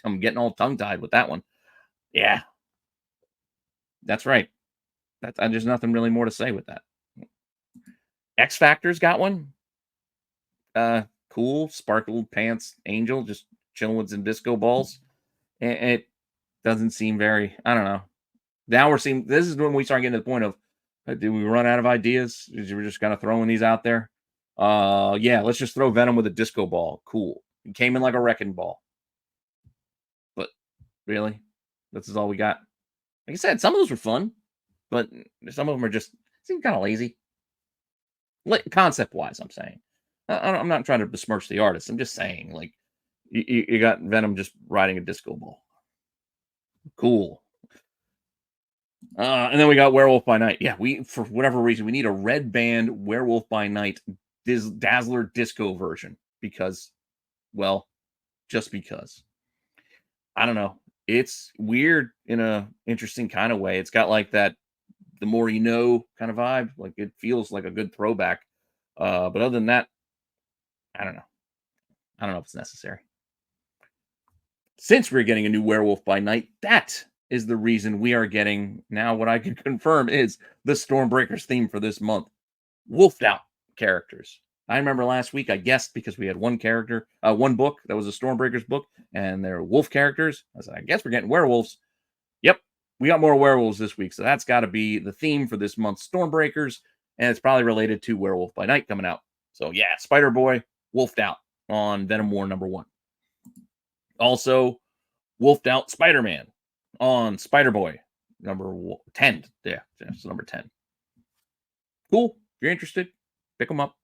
I'm getting all tongue-tied with that one. Yeah. That's right. There's nothing really more to say with that. X Factor's got one. Cool. Sparkled pants angel just chilling with some disco balls. It doesn't seem very, I don't know. Now we're seeing, this is when we start getting to the point of, do we run out of ideas? We're just kind of throwing these out there. Yeah, let's just throw Venom with a disco ball. Cool. It came in like a wrecking ball. But really, this is all we got. Like I said, some of those were fun, but some of them are just seem kind of lazy. Concept wise, I'm saying. I'm not trying to besmirch the artist. I'm just saying, like, you got Venom just riding a disco ball. Cool. And then we got Werewolf by Night. Yeah, we, for whatever reason, we need a red band Werewolf by Night Dazzler disco version because, well, just because. I don't know. It's weird in a interesting kind of way. It's got like that the more you know kind of vibe. Like it feels like a good throwback. But other than that, I don't know. I don't know if it's necessary. Since we're getting a new Werewolf by Night, that is the reason we are getting now what I can confirm is the Stormbreakers theme for this month. Wolfed out characters. I remember last week I guessed because we had one character, one book that was a Stormbreakers book, and there were wolf characters. I said, I guess we're getting werewolves. Yep, we got more werewolves this week, so that's got to be the theme for this month's Stormbreakers, and it's probably related to Werewolf by Night coming out. So yeah, Spider Boy wolfed out on Venom War #1. Also, wolfed out Spider-Man on Spider Boy number 10. Yeah, that's number 10. Cool. If you're interested, pick them up.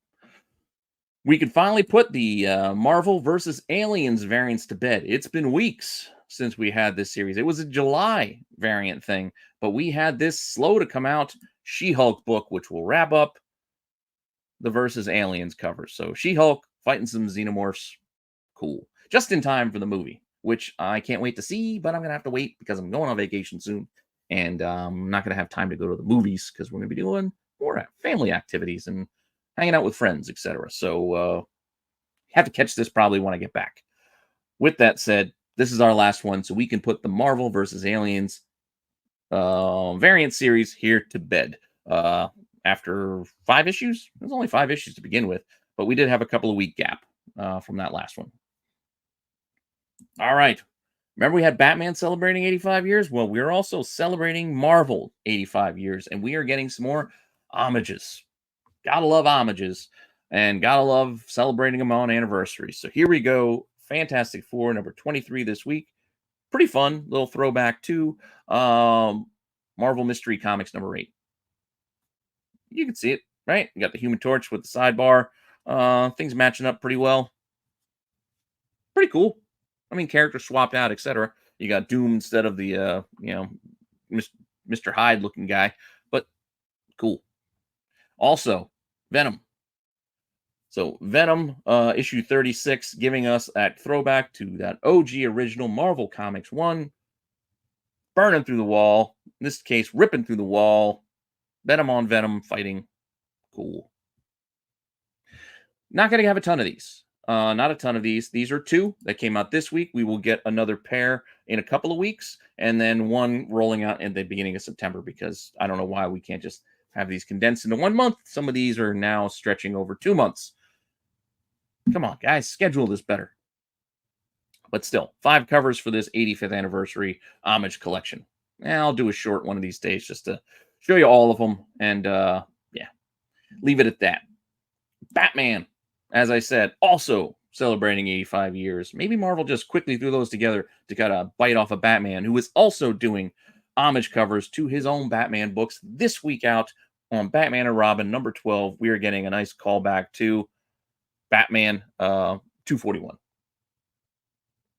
We could finally put the Marvel versus Aliens variants to bed. It's been weeks since we had this series. It was a July variant thing, but we had this slow to come out She-Hulk book, which will wrap up the versus Aliens cover. So She-Hulk fighting some xenomorphs. Cool. Just in time for the movie, which I can't wait to see, but I'm going to have to wait because I'm going on vacation soon. And I'm not going to have time to go to the movies because we're going to be doing more family activities and hanging out with friends, etc. So have to catch this probably when I get back. With that said, this is our last one, so we can put the Marvel versus Aliens variant series here to bed. After 5 issues, there's only 5 issues to begin with, but we did have a couple of week gap from that last one. All right. Remember we had Batman celebrating 85 years? Well, we're also celebrating Marvel 85 years, and we are getting some more homages. Gotta love homages, and gotta love celebrating them on anniversaries. So here we go. Fantastic Four, number 23 this week. Pretty fun. Little throwback to Marvel Mystery Comics number 8. You can see it, right? You got the Human Torch with the sidebar. Things matching up pretty well. Pretty cool. I mean, characters swapped out, etc. You got Doom instead of the, Mr. Hyde looking guy, but cool. Also, Venom. So Venom, issue 36, giving us that throwback to that OG original Marvel Comics 1. Burning through the wall. In this case, ripping through the wall. Venom on Venom fighting. Cool. Not going to have a ton of these. Not a ton of these. These are 2 that came out this week. We will get another pair in a couple of weeks, and then one rolling out in the beginning of September because I don't know why we can't just have these condensed into 1 month. Some of these are now stretching over 2 months. Come on, guys, schedule this better. But still, 5 covers for this 85th anniversary homage collection. I'll do a short one of these days just to show you all of them, and yeah, leave it at that. Batman, as I said, also celebrating 85 years. Maybe Marvel just quickly threw those together to kind of bite off of Batman, who is also doing homage covers to his own Batman books this week out on Batman and Robin number 12. We are getting a nice callback to Batman 241.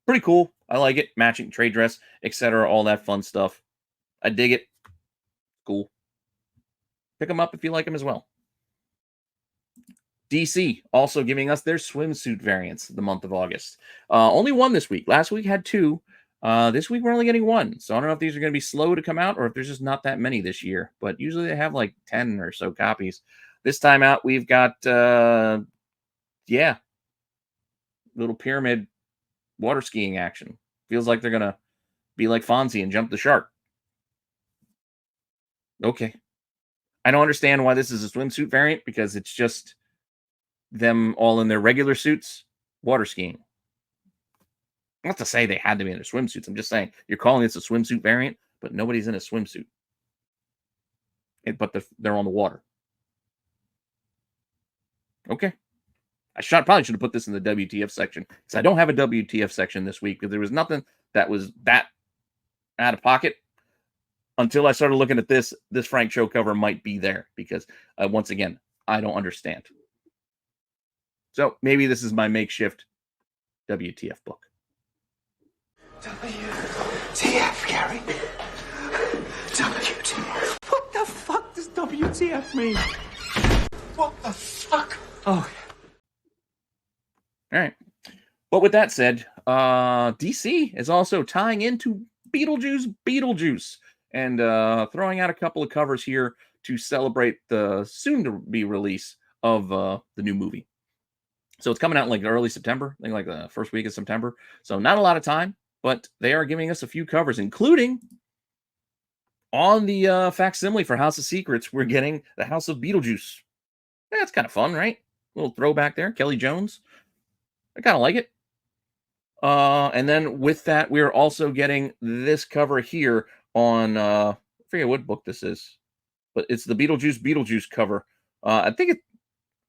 Pretty cool. I like it. Matching trade dress, etc. All that fun stuff. I dig it. Cool. Pick them up if you like them as well. DC also giving us their swimsuit variants the month of August. Only 1 this week. Last week had 2. This week we're only getting 1. So I don't know if these are going to be slow to come out or if there's just not that many this year. But usually they have like 10 or so copies. This time out we've got, little pyramid water skiing action. Feels like they're going to be like Fonzie and jump the shark. Okay. I don't understand why this is a swimsuit variant because it's just them all in their regular suits water skiing. Not to say they had to be in their swimsuits. I'm just saying you're calling this a swimsuit variant, but nobody's in a swimsuit. But they're on the water. Okay. Probably should have put this in the WTF section because I don't have a WTF section this week because there was nothing that was that out of pocket until I started looking at this. This Frank Show cover might be there because once again, I don't understand. So maybe this is my makeshift WTF book. WTF, Gary. WTF. What's he after me? What the fuck? Oh. All right. But with that said, DC is also tying into Beetlejuice, and throwing out a couple of covers here to celebrate the soon-to-be release of the new movie. So it's coming out like early September, I think like the first week of September. So not a lot of time, but they are giving us a few covers, including on the facsimile for House of Secrets, we're getting the House of Beetlejuice. Yeah, that's kind of fun, right? Little throwback there. Kelly Jones. I kind of like it. And then with that, we're also getting this cover here on I forget what book this is, but it's the Beetlejuice cover. I think it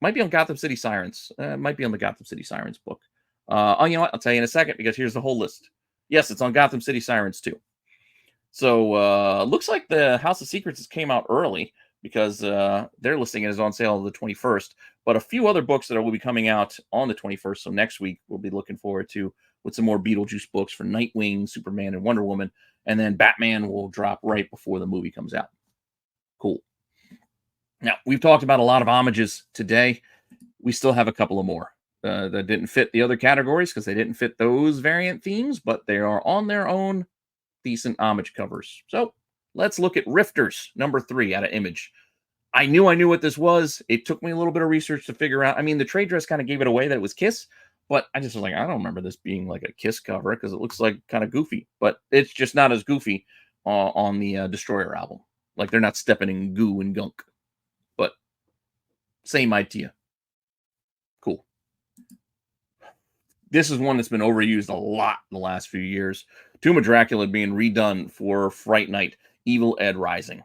might be on Gotham City Sirens. It might be on the Gotham City Sirens book. Oh, you know what? I'll tell you in a second, because here's the whole list. Yes, it's on Gotham City Sirens too. So looks like the House of Secrets came out early, because their listing is on sale the 21st. But a few other books that will be coming out on the 21st. So next week we'll be looking forward to with some more Beetlejuice books for Nightwing, Superman, and Wonder Woman. And then Batman will drop right before the movie comes out. Cool. Now, we've talked about a lot of homages today. We still have a couple of more that didn't fit the other categories because they didn't fit those variant themes, but they are on their own decent homage covers. So let's look at Rifters, number 3 out of Image. I knew what this was. It took me a little bit of research to figure out. I mean, the trade dress kind of gave it away that it was Kiss, but I just was like, I don't remember this being like a Kiss cover because it looks like kind of goofy, but it's just not as goofy on the Destroyer album. Like they're not stepping in goo and gunk, but same idea. Cool. This is one that's been overused a lot in the last few years. Tomb of Dracula being redone for Fright Night, Evil Ed Rising.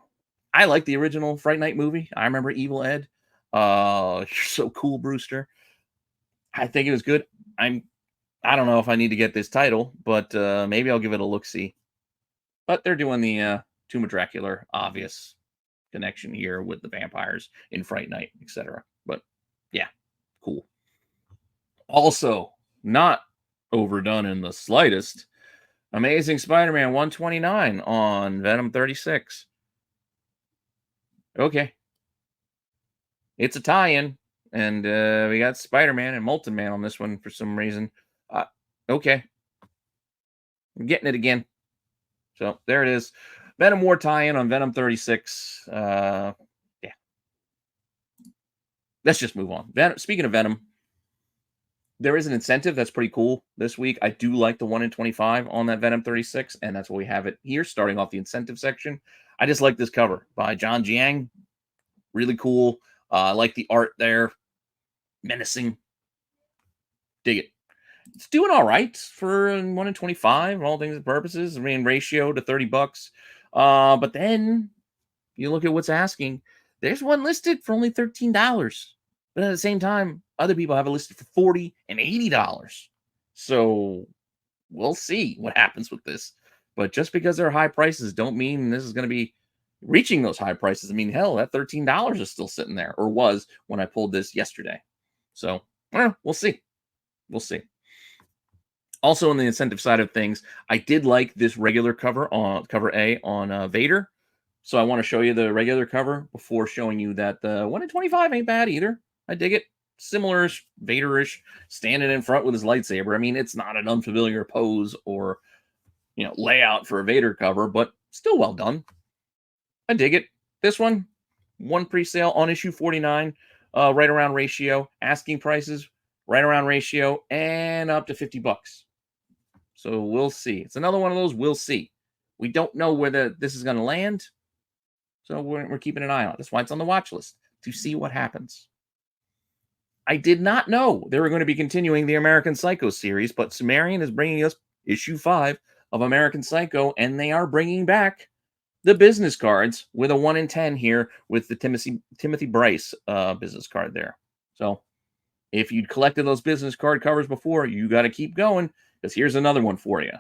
I like the original Fright Night movie. I remember Evil Ed. You're so cool, Brewster. I think it was good. I don't know if I need to get this title, but maybe I'll give it a look-see. But they're doing the Tomb of Dracula, obvious connection here with the vampires in Fright Night, etc. But yeah, cool. Also, not overdone in the slightest, Amazing Spider-Man 129 on Venom 36. Okay. It's a tie-in, and we got Spider-Man and Molten Man on this one for some reason. Okay. I'm getting it again. So there it is. Venom War tie-in on Venom 36. Yeah. Let's just move on. Speaking of Venom, there is an incentive that's pretty cool this week. I do like the 1 in 25 on that Venom 36, and that's why we have it here, starting off the incentive section. I just like this cover by John Jiang. Really cool. I like the art there. Menacing. Dig it. It's doing all right for 1 in 25, all things and purposes. I mean, ratio to $30. But then you look at what's asking. There's one listed for only $13. But at the same time, other people have it listed for $40 and $80. So we'll see what happens with this. But just because they're high prices don't mean this is going to be reaching those high prices. I mean, hell, that $13 is still sitting there, or was when I pulled this yesterday. So we'll see. We'll see. Also, on the incentive side of things, I did like this regular cover on cover A on Vader. So I want to show you the regular cover before showing you that the 1 in 25 ain't bad either. I dig it. Similar-ish, Vader-ish, standing in front with his lightsaber. I mean, it's not an unfamiliar pose or, layout for a Vader cover, but still well done. I dig it. This one pre-sale on issue 49, right around ratio. Asking prices, right around ratio, and up to $50. So we'll see. It's another one of those we'll see. We don't know where this is going to land, so we're keeping an eye on it. That's why it's on the watch list, to see what happens. I did not know they were going to be continuing the American Psycho series, but Sumerian is bringing us issue 5 of American Psycho, and they are bringing back the business cards with a 1 in 10 here with the Timothy Bryce business card there. So if you'd collected those business card covers before, you got to keep going, because here's another one for you.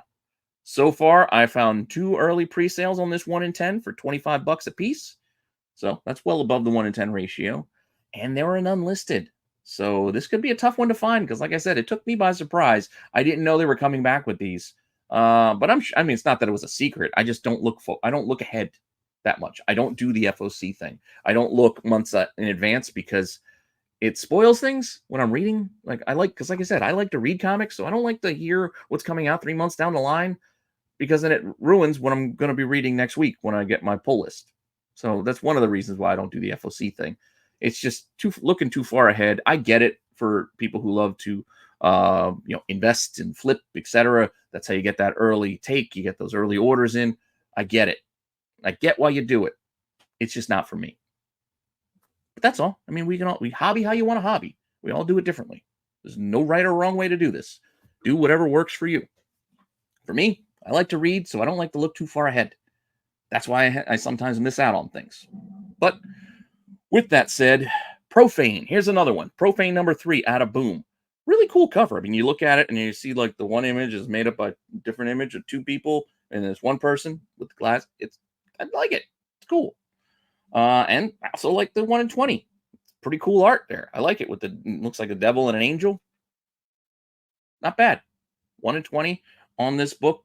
So far, I found 2 early pre-sales on this 1 in 10 for $25 a piece. So that's well above the 1 in 10 ratio. And there were none listed. So this could be a tough one to find, because like I said, it took me by surprise. I didn't know they were coming back with these. But I mean, it's not that it was a secret. I just don't look ahead. that much. I don't do the FOC thing. I don't look months in advance because it spoils things when I'm reading. Because like I said, I like to read comics, so I don't like to hear what's coming out 3 months down the line because then it ruins what I'm going to be reading next week when I get my pull list. So that's one of the reasons why I don't do the FOC thing. It's just looking too far ahead. I get it for people who love to, invest and flip, etc. That's how you get that early take. You get those early orders in. I get it. I get why you do it. It's just not for me. But that's all. I mean, we hobby how you want to hobby. We all do it differently. There's no right or wrong way to do this. Do whatever works for you. For me, I like to read, so I don't like to look too far ahead. That's why I sometimes miss out on things. But with that said, Profane. Here's another one. Profane number 3 out of Boom. Really cool cover. I mean, you look at it and you see like the one image is made up by a different image of 2 people, and there's one person with the glass. I like it. It's cool. And I also like the 1 in 20. It's pretty cool art there. I like it with looks like a devil and an angel. Not bad. 1 in 20 on this book.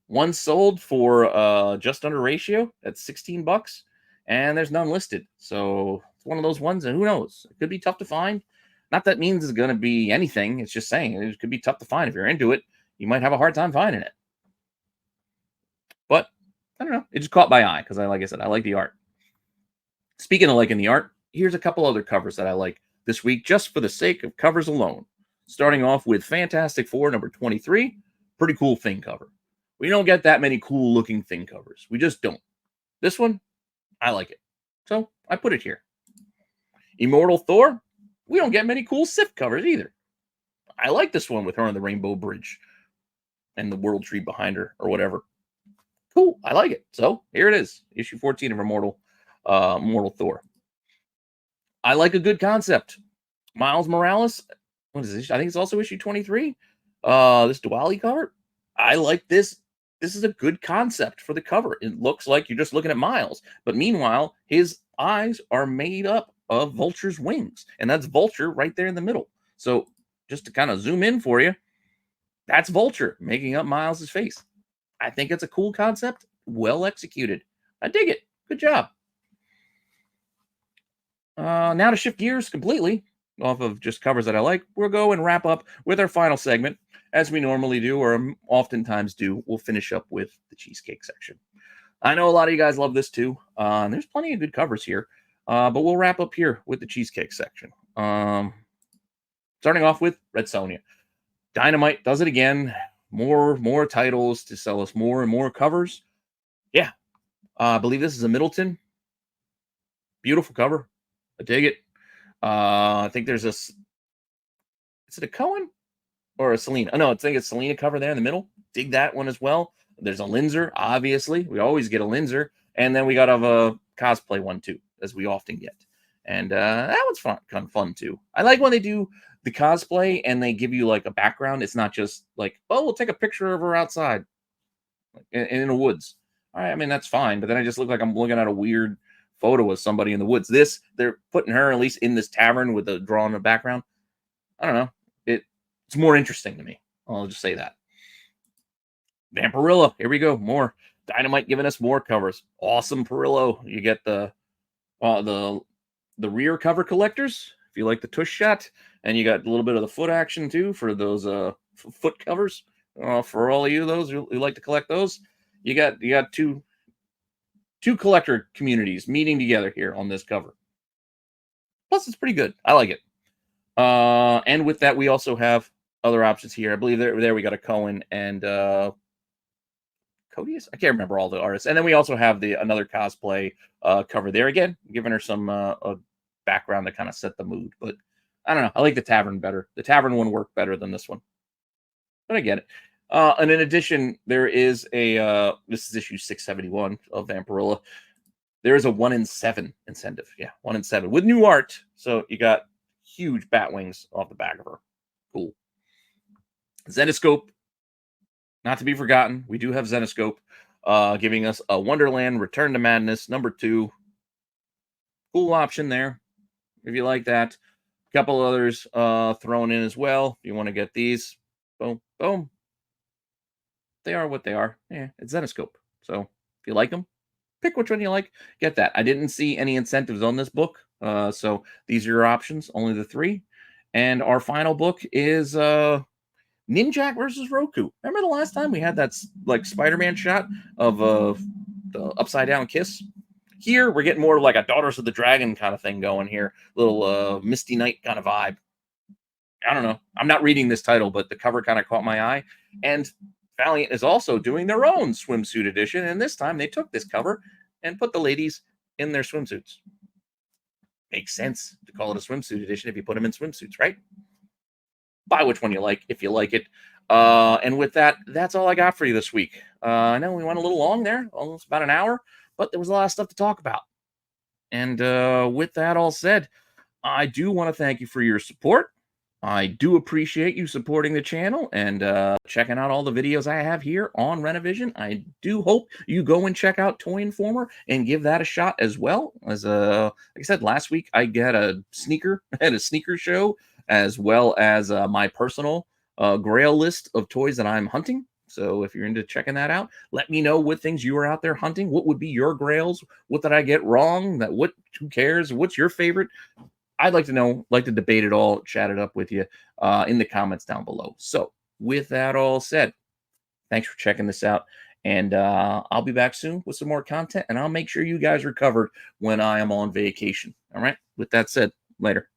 One sold for just under ratio at $16, and there's none listed. So it's one of those ones, and who knows? It could be tough to find. Not that means it's going to be anything. It's just saying it could be tough to find. If you're into it, you might have a hard time finding it. But I don't know. It just caught my eye because, like I said, I like the art. Speaking of liking the art, here's a couple other covers that I like this week just for the sake of covers alone. Starting off with Fantastic Four number 23. Pretty cool thing cover. We don't get that many cool looking thing covers. We just don't. This one, I like it. So I put it here. Immortal Thor. We don't get many cool Sif covers either. I like this one with her on the Rainbow Bridge and the World Tree behind her or whatever. Cool. I like it. So here it is. Issue 14 of Immortal Thor. I like a good concept. Miles Morales. What is this? I think it's also issue 23. This Diwali cover. I like this. This is a good concept for the cover. It looks like you're just looking at Miles, but meanwhile, his eyes are made up of Vulture's wings, and that's Vulture right there in the middle. So just to kind of zoom in for you, that's Vulture making up Miles's face. I think it's a cool concept, well executed. I dig it. Good job. Now to shift gears completely off of just covers that I like, we'll go and wrap up with our final segment. As we normally do, or oftentimes do, we'll finish up with the Cheesecake section. I know a lot of you guys love this too. And there's plenty of good covers here. But we'll wrap up here with the Cheesecake section. Starting off with Red Sonja. Dynamite does it again. More titles to sell us more and more covers. Yeah. I believe this is a Middleton. Beautiful cover. I dig it. I think there's is it a Cohen? Or a Selena. Oh, no, I think it's Selena cover there in the middle. Dig that one as well. There's a Linzer, obviously. We always get a Linzer. And then we got a cosplay one, too, as we often get. And that one's kind of fun, too. I like when they do the cosplay and they give you, like, a background. It's not just like, oh, we'll take a picture of her outside in the woods. All right, I mean, that's fine. But then I just look like I'm looking at a weird photo of somebody in the woods. They're putting her at least in this tavern with a draw in the background. I don't know. It's more interesting to me. I'll just say that. Vampirilla. Here we go. More. Dynamite giving us more covers. Awesome Perillo. You get the rear cover collectors, if you like the tush shot. And you got a little bit of the foot action, too, for those foot covers. For all of you, those who like to collect those. You got two collector communities meeting together here on this cover. Plus, it's pretty good. I like it. And with that, we also have other options here. I believe there we got a Cohen and Codius. I can't remember all the artists. And then we also have another cosplay cover there again, giving her some a background to kind of set the mood. But I don't know. I like the Tavern better. The Tavern one worked better than this one. But I get it. And in addition, there is this is issue 671 of Vampirilla. There is a 1 in 7 incentive. Yeah, 1 in 7 with new art. So you got huge bat wings off the back of her. Cool. Zenescope, not to be forgotten. We do have Zenescope giving us a Wonderland Return to Madness number 2. Cool option there if you like that. A couple others thrown in as well. If you want to get these, boom, boom. They are what they are. Yeah, it's Zenescope. So if you like them, pick which one you like, get that. I didn't see any incentives on this book, so these are your options, only the 3. And our final book is Ninjak versus Roku. Remember the last time we had that like Spider-Man shot of the upside down kiss? Here we're getting more like a Daughters of the Dragon kind of thing going here, little Misty Knight kind of vibe. I don't know. I'm not reading this title, but the cover kind of caught my eye. And Valiant is also doing their own swimsuit edition, and this time they took this cover and put the ladies in their swimsuits. Makes sense to call it a swimsuit edition if you put them in swimsuits, right? Buy which one you like if you like it. And with that, that's all I got for you this week. I know we went a little long there, almost about an hour, but there was a lot of stuff to talk about. And with that all said, I do want to thank you for your support. I do appreciate you supporting the channel and checking out all the videos I have here on Rennavision. I do hope you go and check out Toy Informer and give that a shot as well. As like I said last week, I had a sneaker show, as well as my personal grail list of toys that I'm hunting. So if you're into checking that out, let me know what things you are out there hunting. What would be your grails? What did I get wrong? Who cares? What's your favorite? I'd like to know, like to debate it all, chat it up with you in the comments down below. So with that all said, thanks for checking this out. And I'll be back soon with some more content, and I'll make sure you guys are covered when I am on vacation. All right. With that said, later.